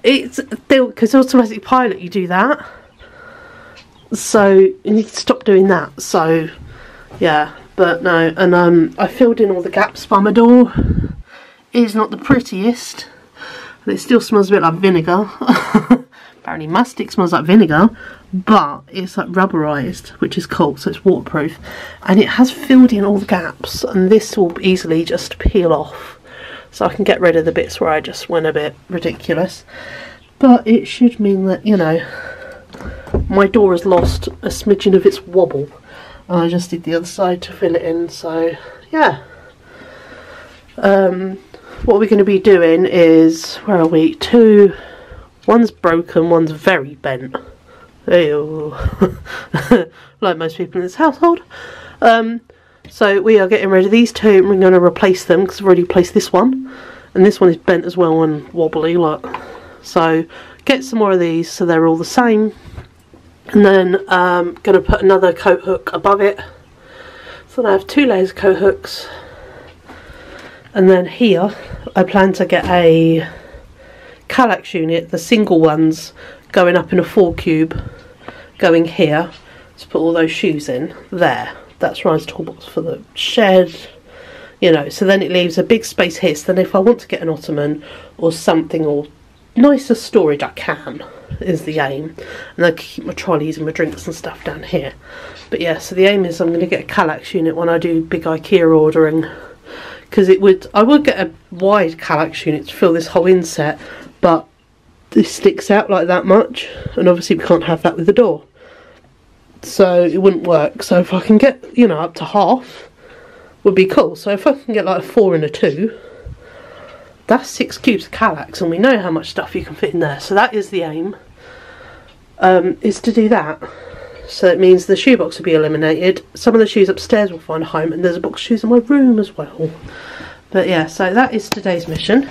It's because automatic pilot, you do that. So you need to stop doing that. So yeah, but no, and I filled in all the gaps by my door. It is not the prettiest, and it still smells a bit like vinegar. Apparently mastic smells like vinegar, but it's like rubberized, which is cool, so it's waterproof, and it has filled in all the gaps, and this will easily just peel off, so I can get rid of the bits where I just went a bit ridiculous. But it should mean that, you know, my door has lost a smidgen of its wobble, and I just did the other side to fill it in. So yeah, what we're going to be doing is, where are we, one's broken, one's very bent. Ew. Like most people in this household. So we are getting rid of these two, and we're going to replace them because I've already replaced this one, and this one is bent as well and wobbly, look. So get some more of these so they're all the same, and then going to put another coat hook above it. So then I have 2 layers of coat hooks, and then here I plan to get a Kallax unit, the single ones going up in a 4 cube, going here to put all those shoes in there. That's Ryan's toolbox for the shed, you know, so then it leaves a big space here, so then if I want to get an ottoman or something, or nicer storage, I can, is the aim. And I can keep my trolleys and my drinks and stuff down here. But yeah, so the aim is I'm going to get a Kallax unit when I do big IKEA ordering, because I would get a wide Kallax unit to fill this whole inset, but this sticks out like that much, and obviously we can't have that with the door, so it wouldn't work. So if I can get, you know, up to half would be cool. So if I can get like a 4 and a 2, that's 6 cubes of Kallax, and we know how much stuff you can fit in there. So that is the aim, is to do that. So it means the shoebox will be eliminated, some of the shoes upstairs will find a home, and there's a box of shoes in my room as well. But yeah, so that is today's mission.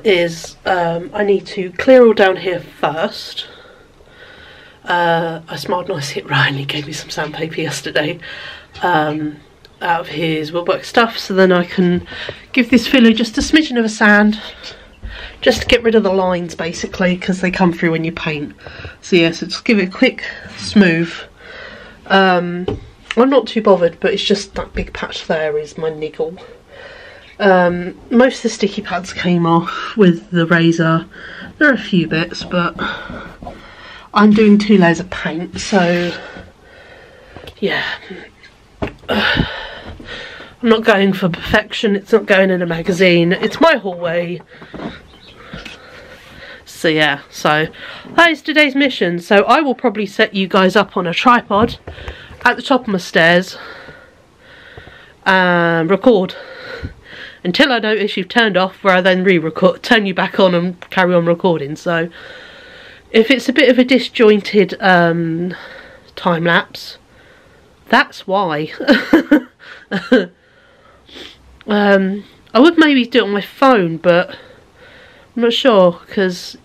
Is I need to clear all down here first. I smiled nicely at Ryan, he gave me some sandpaper yesterday out of his woodwork stuff, so then I can give this filler just a smidgen of a sand, just to get rid of the lines basically, because they come through when you paint. So yeah, so just give it a quick smooth. I'm not too bothered, but it's just that big patch there is my niggle. Most of the sticky pads came off with the razor. There are a few bits, but I'm doing 2 layers of paint, so yeah. I'm not going for perfection, it's not going in a magazine, it's my hallway. So yeah, so that is today's mission. So I will probably set you guys up on a tripod at the top of my stairs and record until I notice you've turned off, where I then re-record, turn you back on and carry on recording. So if it's a bit of a disjointed time lapse, that's why. I would maybe do it on my phone, but I'm not sure, because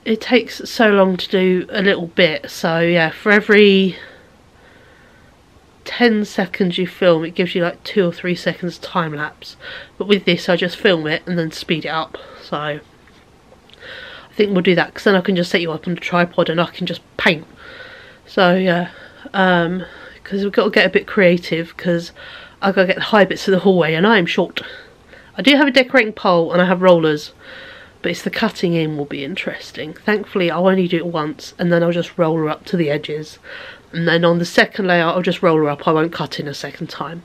it takes so long to do a little bit. So yeah, for every 10 seconds you film, it gives you like 2 or 3 seconds time lapse. But with this, I just film it and then speed it up. So I think we'll do that, because then I can just set you up on the tripod and I can just paint. So yeah, because we've got to get a bit creative, because I've got to get the high bits of the hallway and I am short. I do have a decorating pole and I have rollers, but it's the cutting in will be interesting. Thankfully I'll only do it once, and then I'll just roll her up to the edges, and then on the second layer I'll just roll her up, I won't cut in a second time.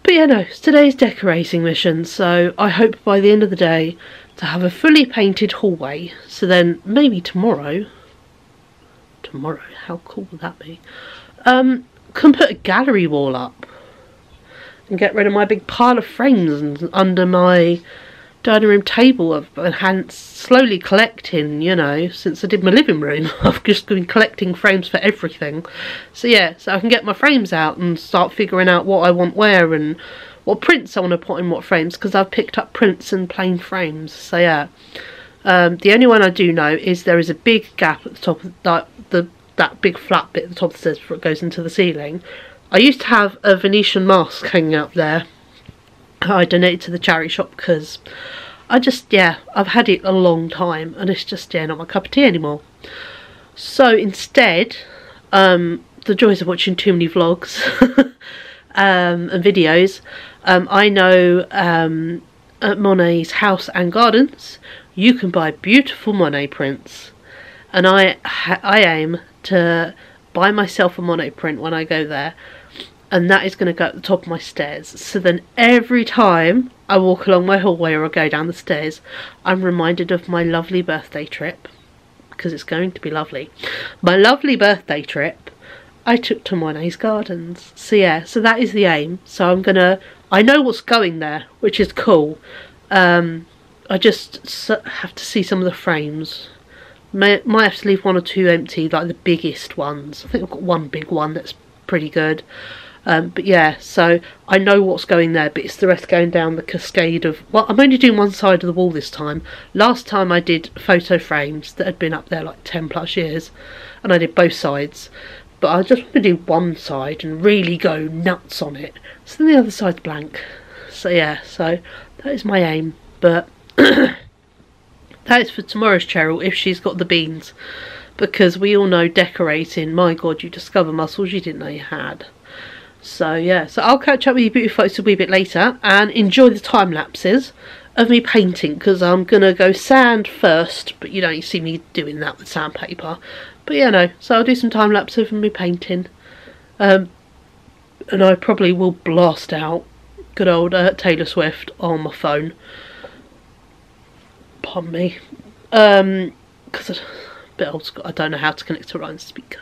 But yeah, no, it's today's decorating mission, so I hope by the end of the day to have a fully painted hallway. So then maybe tomorrow, how cool would that be, can put a gallery wall up and get rid of my big pile of frames under my dining room table I've been slowly collecting, you know, since I did my living room. I've just been collecting frames for everything. So yeah, so I can get my frames out and start figuring out what I want where and what prints I want to put in what frames, because I've picked up prints and plain frames. So yeah, the only one I do know is there is a big gap at the top of that big flat bit at the top of the stairs before it goes into the ceiling. I used to have a Venetian mask hanging up there. I donated to the charity shop because I just, yeah, I've had it a long time and it's just, yeah, not my cup of tea anymore. So instead, the joys of watching too many vlogs and videos, I know at Monet's House and Gardens you can buy beautiful Monet prints, and I aim to buy myself a Monet print when I go there, and that is going to go at the top of my stairs. So then every time I walk along my hallway or I go down the stairs, I'm reminded of my lovely birthday trip, because it's going to be lovely. My lovely birthday trip I took to Monet's Gardens. So yeah, so that is the aim. So I know what's going there, which is cool. I just have to see some of the frames. Might have to leave one or two empty, like the biggest ones. I think I've got one big one that's pretty good. But yeah, so I know what's going there, but it's the rest going down the cascade of... Well, I'm only doing one side of the wall this time. Last time I did photo frames that had been up there like 10 plus years, and I did both sides. But I just want to do one side and really go nuts on it. So then the other side's blank. So yeah, so that is my aim. But that is for tomorrow's Cheryl, if she's got the beans. Because we all know decorating, my God, you discover muscles you didn't know you had. So yeah, so I'll catch up with you beauty photos a wee bit later and enjoy the time lapses of me painting, because I'm going to go sand first, but you don't see me doing that with sandpaper. But yeah, no, so I'll do some time lapse of me painting. And I probably will blast out good old Taylor Swift on my phone. Pardon me. Because I'm a bit old school, I don't know how to connect to a own speaker.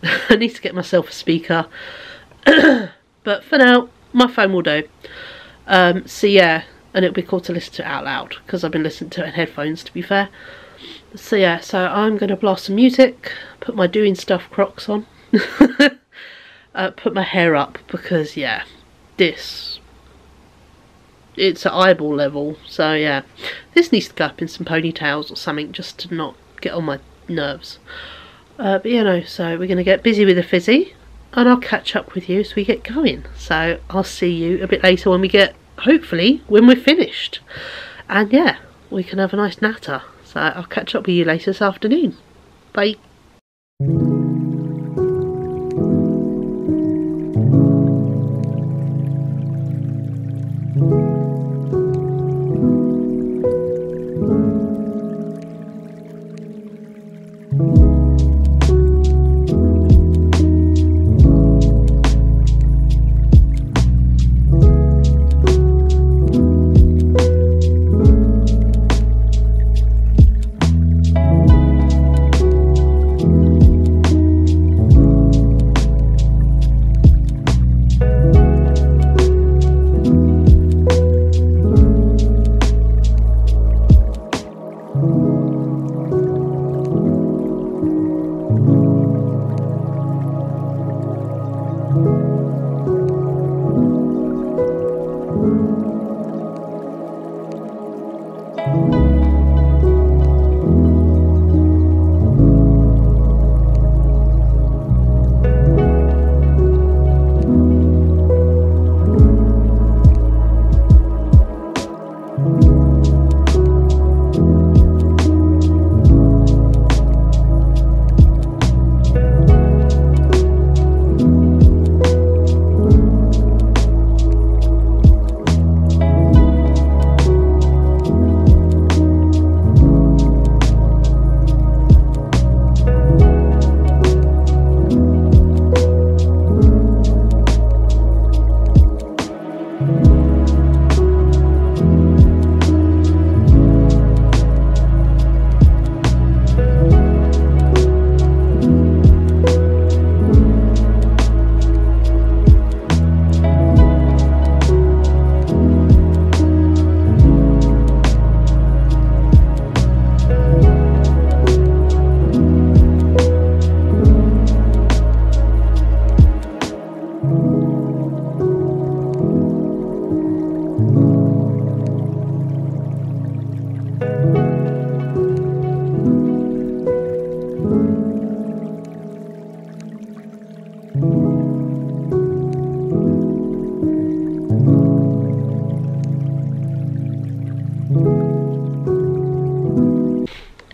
I need to get myself a speaker. But for now, my phone will do. So yeah, and it'll be cool to listen to it out loud, because I've been listening to it in headphones, to be fair. So yeah, so I'm going to blast some music, put my doing stuff Crocs on, put my hair up, because yeah, it's at eyeball level. So yeah, this needs to go up in some ponytails or something, just to not get on my nerves. But you know, so we're going to get busy with the fizzy, and I'll catch up with you as we get going. So I'll see you a bit later when we get, hopefully, when we're finished. And yeah, we can have a nice natter. So I'll catch up with you later this afternoon. Bye.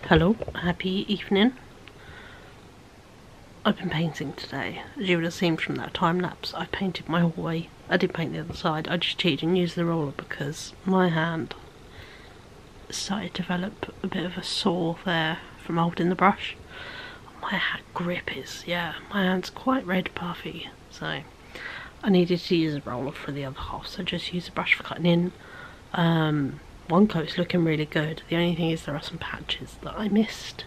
Hello, happy evening. I've been painting today. As you would have seen from that time lapse, I painted my hallway. I did paint the other side. I just cheated and used the roller because my hand started to develop a bit of a sore there from holding the brush. My grip is, my hand's quite red puffy, so I needed to use a roller for the other half, so just use a brush for cutting in. One coat's looking really good. The only thing is there are some patches that I missed,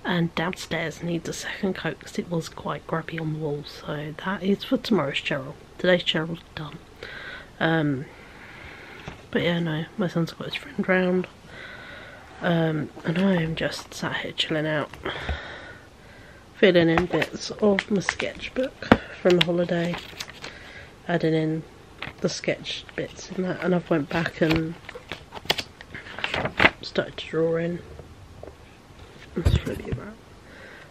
and downstairs needs a second coat because it was quite grubby on the walls, so that is for tomorrow's Cheryl. Today's Cheryl's done. But yeah, no, my son's got his friend round, and I am just sat here chilling out, filling in bits of my sketchbook from the holiday, adding in the sketch bits in that, and I've went back and started to draw in. That's really about.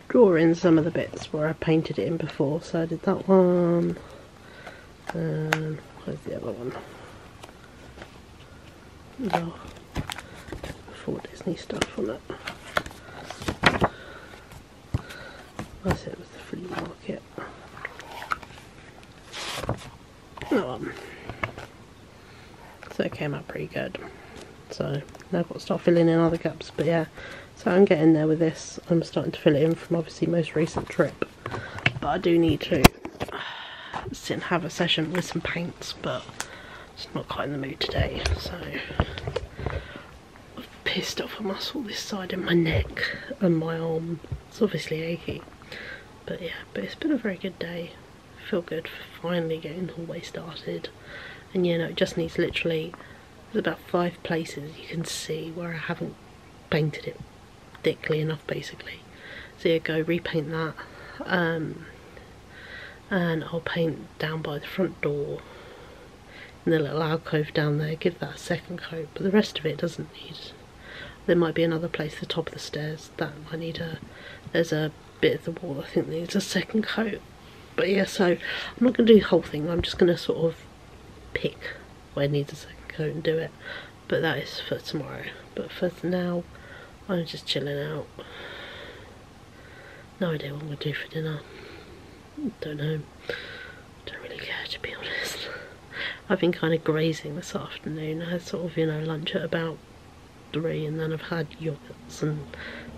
Draw in some of the bits where I painted it in before, so I did that one, and where's the other one? Oh, before Disney stuff on it. That's it with the flea market. So it came out pretty good. So now I've got to start filling in other gaps, but yeah. So I'm getting there with this. I'm starting to fill it in from obviously most recent trip. But I do need to sit and have a session with some paints, but it's not quite in the mood today. So I've pissed off a muscle this side in my neck and my arm. It's obviously achy. But yeah, but it's been a very good day. I feel good for finally getting the hallway started. And you know, it just needs literally, there's about 5 places you can see where I haven't painted it thickly enough basically. So yeah, go repaint that, and I'll paint down by the front door in the little alcove down there, give that a second coat, but the rest of it doesn't need. There might be another place, the top of the stairs, that might need there's a bit of the wall I think needs a second coat. But yeah, so I'm not going to do the whole thing, I'm just going to sort of pick where it needs a second coat and do it, but that is for tomorrow. But for now I'm just chilling out. No idea what I'm going to do for dinner, don't know, don't really care to be honest. I've been kind of grazing this afternoon. I had sort of, you know, lunch at about 3 and then I've had yogurts and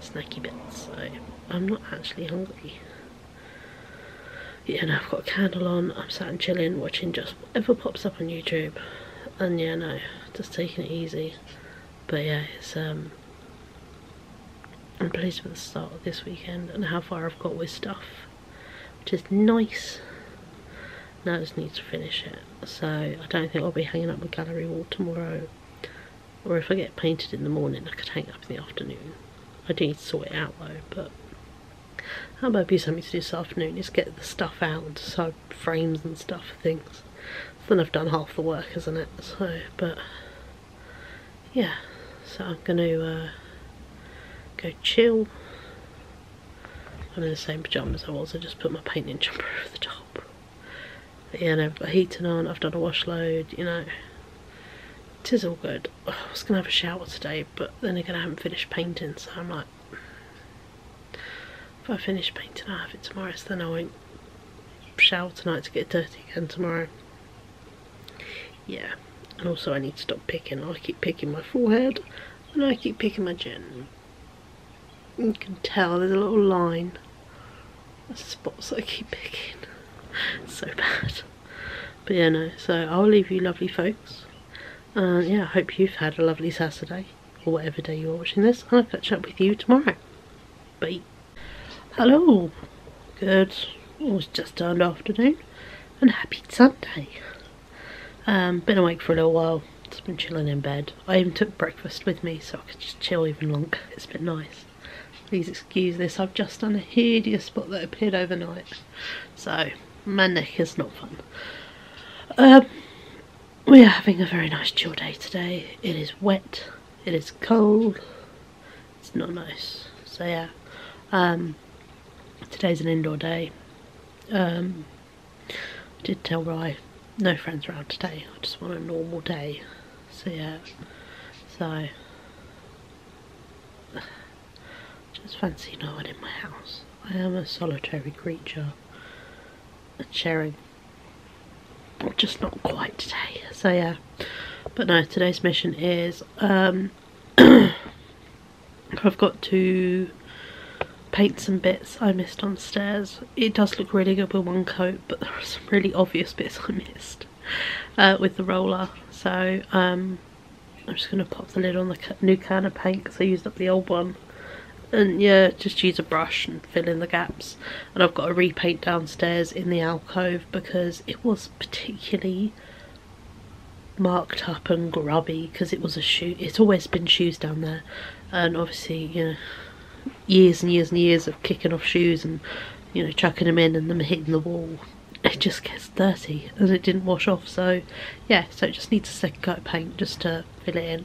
snacky bits, so I'm not actually hungry. Yeah, no, I've got a candle on, I'm sat and chilling, watching just whatever pops up on YouTube, and yeah, no, just taking it easy. But yeah, it's I'm pleased with the start of this weekend and how far I've got with stuff, which is nice. Now I just need to finish it, so I don't think I'll be hanging up my gallery wall tomorrow, or if I get painted in the morning I could hang up in the afternoon. I do need to sort it out though, but that might be something to do this afternoon, is get the stuff out and decide frames and stuff for things. Then I've done half the work, isn't it? So, but yeah, so I'm going to go chill. I'm in the same pyjamas I was, I just put my painting jumper over the top. But yeah, no, I've got heating on, I've done a wash load, you know. It is all good. I was going to have a shower today, but then again I haven't finished painting, so I'm like, if I finish painting I'll have it tomorrow, so then I won't shower tonight to get dirty again tomorrow. Yeah, and also I need to stop picking. I keep picking my forehead and I keep picking my chin. You can tell there's a little line of spots I keep picking. It's so bad. But yeah, no, so I'll leave you lovely folks. Yeah, I hope you've had a lovely Saturday or whatever day you're watching this, and I'll catch up with you tomorrow. Bye. Hello. Good. It was just turned afternoon, and happy Sunday. Been awake for a little while, just been chilling in bed. I even took breakfast with me so I could just chill even longer. It's been nice. Please excuse this, I've just done a hideous spot that appeared overnight, so my neck is not fun. We are having a very nice chill day today. It is wet, it is cold, it's not nice. So yeah, today's an indoor day. I did tell Rye, no friends around today, I just want a normal day. So yeah, so Just fancy no one in my house. I am a solitary creature. And sharing. Just not quite today. So yeah. But no, today's mission is I've got to paint some bits I missed on stairs. It does look really good with one coat, but there are some really obvious bits I missed with the roller. So I'm just going to pop the lid on the new can of paint because I used up the old one. And yeah, just use a brush and fill in the gaps. And I've got to repaint downstairs in the alcove because it was particularly marked up and grubby because it was a shoe. It's always been shoes down there, and obviously, you know, years and years and years of kicking off shoes and, you know, chucking them in and them hitting the wall. It just gets dirty and it didn't wash off. So yeah, so it just needs a second coat of paint just to fill it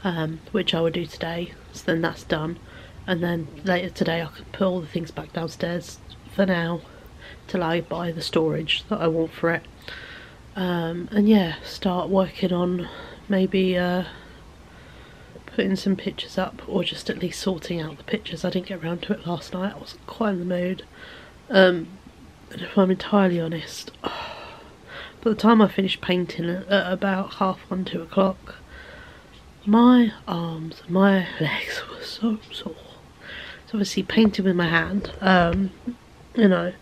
in, which I will do today. So then that's done. And then later today I can put all the things back downstairs for now till I buy the storage that I want for it. And yeah, start working on maybe putting some pictures up, or just at least sorting out the pictures. I didn't get around to it last night, I wasn't quite in the mood. And if I'm entirely honest, by the time I finished painting at about 1:30, 2 o'clock, my arms and my legs were so sore. So obviously painting with my hand, you know,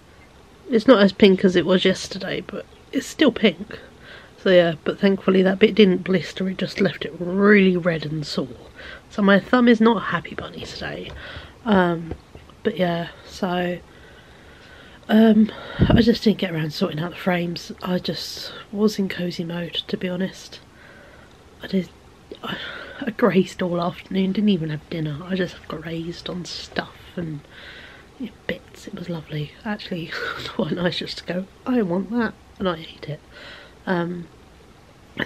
it's not as pink as it was yesterday, but it's still pink. So yeah, but thankfully that bit didn't blister, it just left it really red and sore. So my thumb is not a happy bunny today. But yeah, so I just didn't get around to sorting out the frames. I just was in cosy mode, to be honest. I grazed all afternoon, didn't even have dinner. I just grazed on stuff and, you know, bits. It was lovely. Actually, quite nice just to go, I want that, and I ate it.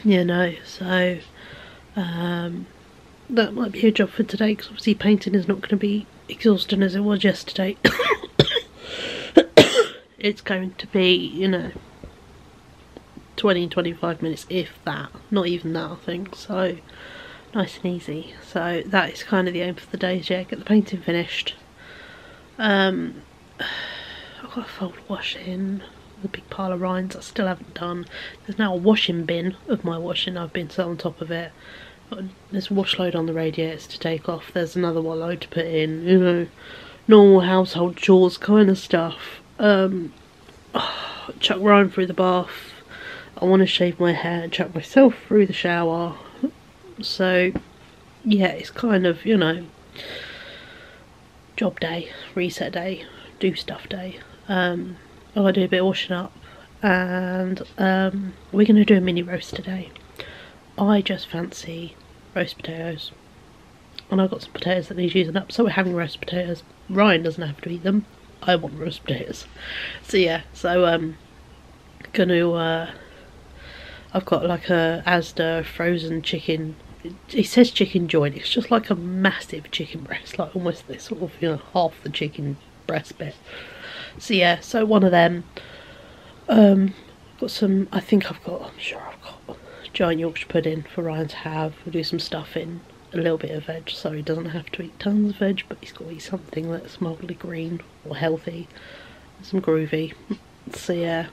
Yeah, no, so that might be a job for today, because obviously painting is not going to be exhausting as it was yesterday. It's going to be, you know, 20-25 minutes, if that. Not even that, I think. So nice and easy. So that is kind of the aim for the day, yeah, get the painting finished. I've got a fold wash in, the big pile of rinds I still haven't done. There's now a washing bin of my washing. I've been sat on top of it. There's a wash load on the radiators to take off. There's another one load to put in, you know, normal household chores kind of stuff. Chuck Ryan through the bath. I want to shave my hair and chuck myself through the shower. So yeah, it's kind of, you know, job day, reset day, do stuff day. I gotta do a bit of washing up, and we're gonna do a mini roast today. I just fancy roast potatoes, and I've got some potatoes that need using up, so we're having roast potatoes. Ryan doesn't have to eat them. I want roast potatoes. So yeah, so I've got like a Asda frozen chicken. It says chicken joint. It's just like a massive chicken breast, like almost this sort of, you know, half the chicken breast bit. So yeah, so one of them. Got some. I'm sure I've got giant Yorkshire pudding for Ryan to have. We'll do some stuffing, a little bit of veg, so he doesn't have to eat tons of veg, but he's got to eat something that's mildly green or healthy, some groovy. So yeah,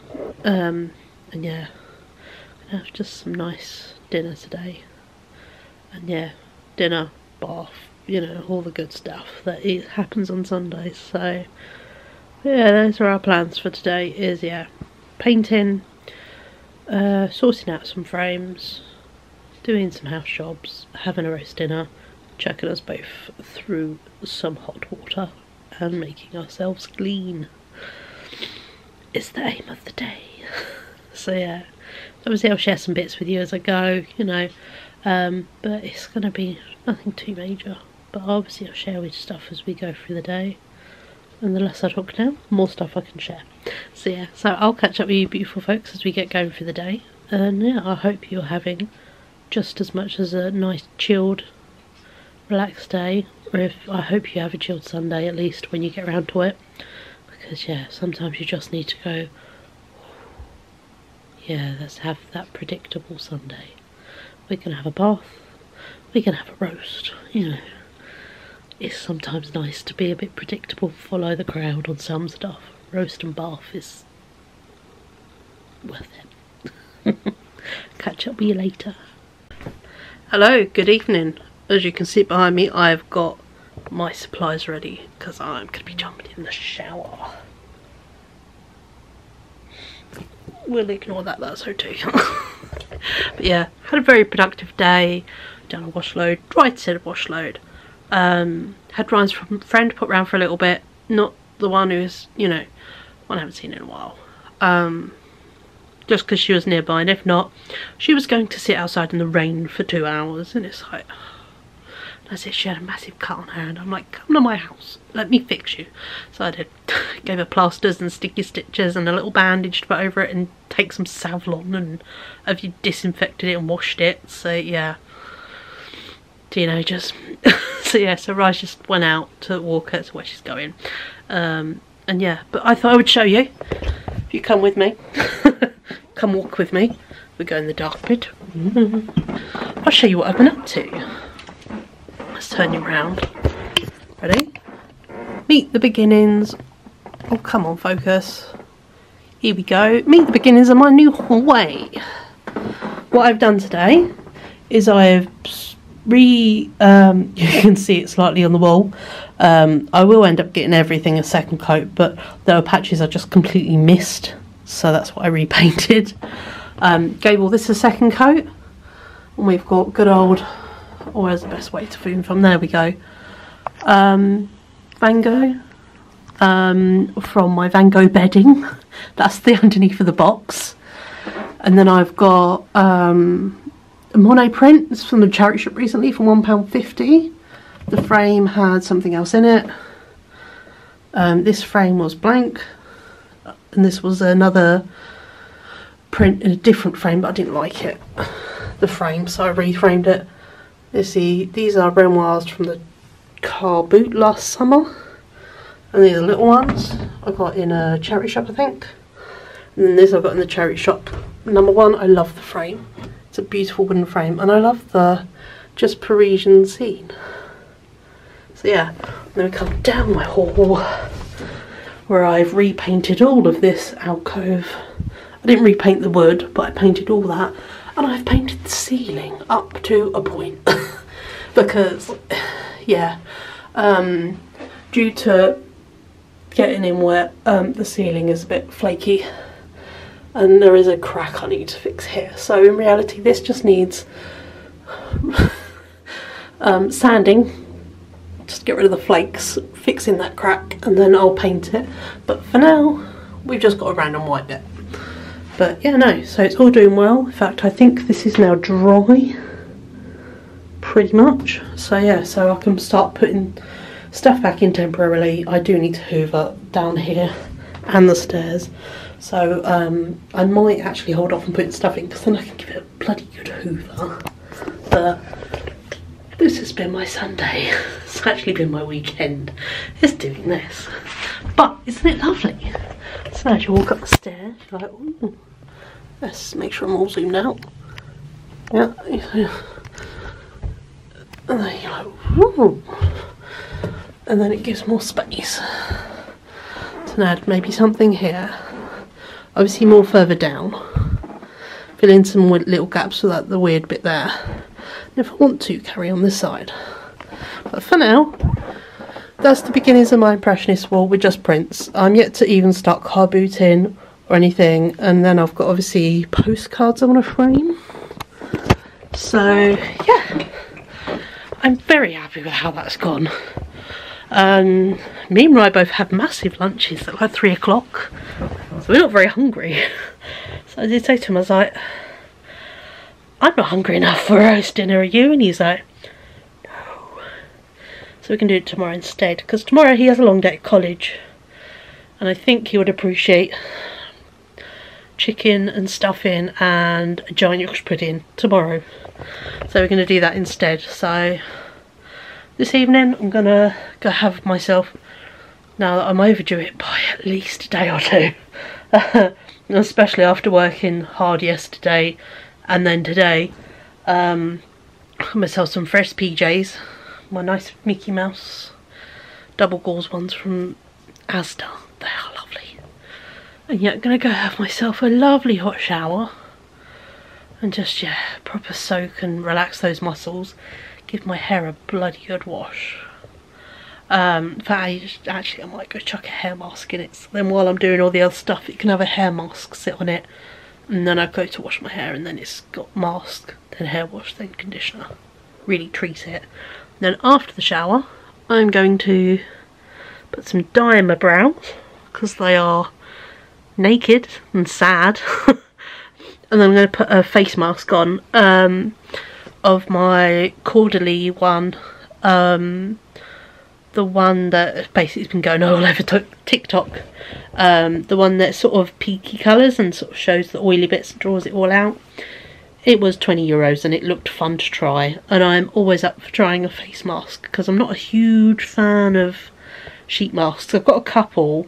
and yeah, I'm gonna have just some nice dinner today, and yeah, dinner, bath, you know, all the good stuff that happens on Sundays. So yeah, those are our plans for today. Is yeah, painting, sorting out some frames, doing some house jobs, having a roast dinner, chucking us both through some hot water, and making ourselves clean. It's the aim of the day. So yeah, obviously I'll share some bits with you as I go, you know, but it's going to be nothing too major. But obviously I'll share with stuff as we go through the day. And the less I talk now, more stuff I can share. So yeah, so I'll catch up with you beautiful folks as we get going through the day. And yeah, I hope you're having just as much as a nice chilled, relaxed day. Or I hope you have a chilled Sunday at least when you get around to it. Because yeah, sometimes you just need to go, yeah, let's have that predictable Sunday. We're going to have a bath. We're going to have a roast, you know. it's sometimes nice to be a bit predictable, follow the crowd on some stuff. Roast and bath is worth it. Catch up with you later. Hello, good evening. As you can see behind me, I've got my supplies ready because I'm going to be jumping in the shower. We'll ignore that, that's okay. But yeah, had a very productive day. Done a wash load, dried set of wash load. Had Ryan's friend put round for a little bit. Not the one who's, you know, one I haven't seen in a while. Just because she was nearby, and if not, she was going to sit outside in the rain for 2 hours, and it's like, that's it, she had a massive cut on her, and I'm like, come to my house, let me fix you. So I did, gave her plasters and sticky stitches and a little bandage to put over it, and take some Savlon, and have you disinfected it and washed it, so yeah. Teenagers. So yeah, so Rise just went out to walk her to where she's going. And yeah, but I thought I would show you, if you come with me. Come walk with me. We go in the dark bit. I'll show you what I've been up to. Let's turn you around. Ready? Meet the beginnings. Oh, come on, focus. Here we go. Meet the beginnings of my new hallway. What I've done today is I've you can see it slightly on the wall. I will end up getting everything a second coat, but there were patches I just completely missed. So that's what I repainted. Gave all this a second coat, and we've got good old, where's the best way to film from? There we go. Van Gogh, from my Van Gogh bedding. That's the underneath of the box. And then I've got a Monet print. It's from the charity shop recently for £1.50. The frame had something else in it. This frame was blank. And this was another print in a different frame, but I didn't like it, the frame, so I reframed it. You see, these are Renoirs from the car boot last summer, and these are little ones I got in a charity shop, I think. And then this I got in the charity shop. Number one, I love the frame. It's a beautiful wooden frame, and I love the just Parisian scene. So yeah, then we come down my hall, where I've repainted all of this alcove. I didn't repaint the wood, but I painted all that, and I've painted the ceiling up to a point. Because, yeah, due to getting in wet, the ceiling is a bit flaky, and there is a crack I need to fix here. So in reality, this just needs sanding. Just get rid of the flakes, fixing that crack, and then I'll paint it. But for now, we've just got a random white bit. But yeah, no, so it's all doing well. In fact, I think this is now dry, pretty much. So yeah, so I can start putting stuff back in temporarily. I do need to hoover down here and the stairs. So I might actually hold off and put stuff in, because then I can give it a bloody good hoover. But this has been my Sunday. It's actually been my weekend. It's doing this. But isn't it lovely? So as you walk up the stairs, you're like, ooh. Let's make sure I'm all zoomed out. Yeah. And then you're like, ooh. And then it gives more space. To add maybe something here. Obviously more further down. Fill in some little gaps with that, the weird bit there. If I want to, carry on this side. But for now, that's the beginnings of my Impressionist wall with just prints. I'm yet to even start car booting or anything, and then I've got obviously postcards I want to frame. So yeah, I'm very happy with how that's gone. Me and Rye both had massive lunches at like 3 o'clock, so we're not very hungry. So I did say to him, I was like, I'm not hungry enough for a roast dinner, are you? And he's like, no. So we can do it tomorrow instead, because tomorrow he has a long day at college, and I think he would appreciate chicken and stuffing and a giant Yorkshire pudding tomorrow. So we're going to do that instead. So this evening I'm going to go have myself, now that I'm overdue it by at least a day or two. Especially after working hard yesterday and then today. Got myself some fresh PJs, my nice Mickey Mouse double gauze ones from Asda. They are lovely. And yeah, I'm gonna go have myself a lovely hot shower and just, yeah, proper soak and relax those muscles. Give my hair a bloody good wash. In fact, actually I might go chuck a hair mask in it, so then while I'm doing all the other stuff it can have a hair mask sit on it, and then I go to wash my hair and then it's got mask, then hair wash, then conditioner. Really treat it. Then after the shower I'm going to put some dye in my brows because they are naked and sad. And then I'm going to put a face mask on of my Quarterly one, the one that basically has been going all over TikTok, the one that's sort of peaky colours and sort of shows the oily bits and draws it all out. It was €20 and it looked fun to try, and I'm always up for trying a face mask because I'm not a huge fan of sheet masks. I've got a couple,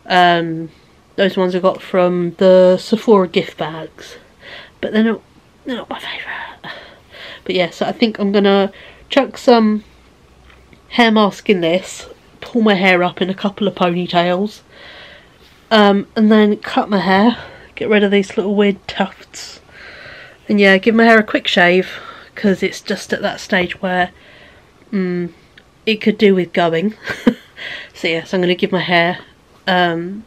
those ones I got from the Sephora gift bags, but they're not my favourite. But yeah, so I think I'm gonna chuck some hair mask in this, pull my hair up in a couple of ponytails, and then cut my hair, get rid of these little weird tufts, and yeah, give my hair a quick shave because it's just at that stage where it could do with going. So yeah, so I'm going to give my hair a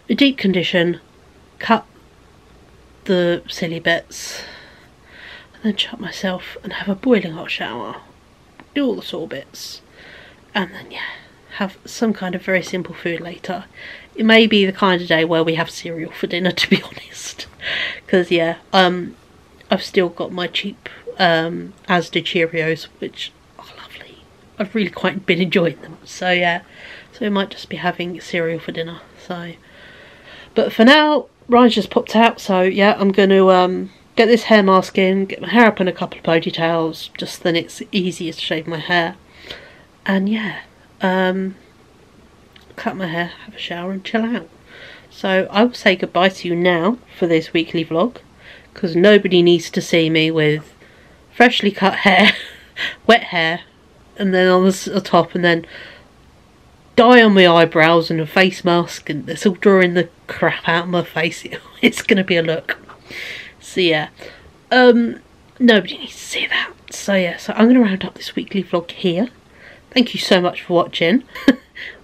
deep condition, cut the silly bits, and then chuck myself and have a boiling hot shower, do all the sore bits, and then yeah, have some kind of very simple food later. It may be the kind of day where we have cereal for dinner, to be honest, because yeah, I've still got my cheap Asda Cheerios, which are lovely. I've really quite been enjoying them, so yeah, so we might just be having cereal for dinner. So, but for now, Ryan's just popped out, so yeah, I'm going to get this hair mask in, get my hair up in a couple of ponytails, just then it's easier to shave my hair, and yeah, cut my hair, have a shower and chill out. So I will say goodbye to you now for this weekly vlog, because nobody needs to see me with freshly cut hair, wet hair, and then on the top, and then dye on my eyebrows and a face mask, and it's all drawing the crap out of my face. It's going to be a look. So yeah, nobody needs to see that. So yeah, so I'm going to round up this weekly vlog here. Thank you so much for watching.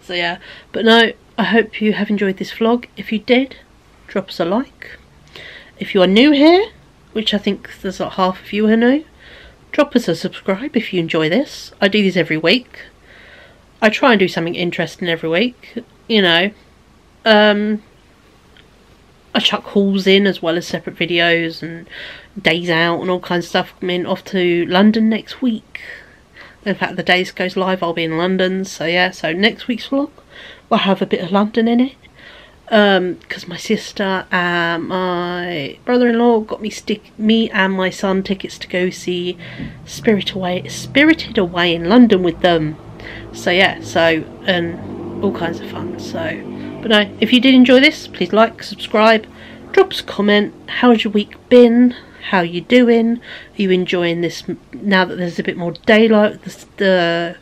So yeah, but no, I hope you have enjoyed this vlog. If you did, drop us a like. If you are new here, which I think there's like half of you are new, drop us a subscribe if you enjoy this. I do these every week. I try and do something interesting every week, you know. I chuck hauls in as well as separate videos and days out and all kinds of stuff. I mean, off to London next week. In fact, the day this goes live, I'll be in London. So yeah, so next week's vlog will have a bit of London in it. Because my sister and my brother-in-law got me and my son tickets to go see Spirited Away in London with them. So yeah, so, and all kinds of fun. So, but no, if you did enjoy this, please like, subscribe, drop us a comment. How's your week been? How you doing? Are you enjoying this now that there's a bit more daylight? The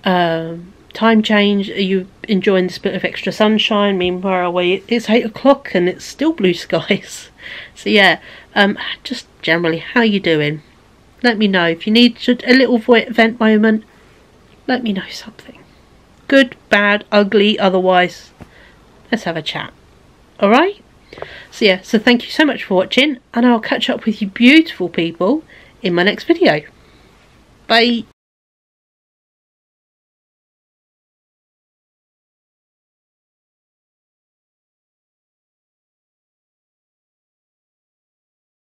time change. Are you enjoying this bit of extra sunshine? Meanwhile, it's 8 o'clock and it's still blue skies. So yeah, just generally, how you doing? Let me know. If you need a little vent moment, let me know something. Good, bad, ugly, otherwise, let's have a chat. Alright? So yeah, so thank you so much for watching, and I'll catch up with you beautiful people in my next video. Bye!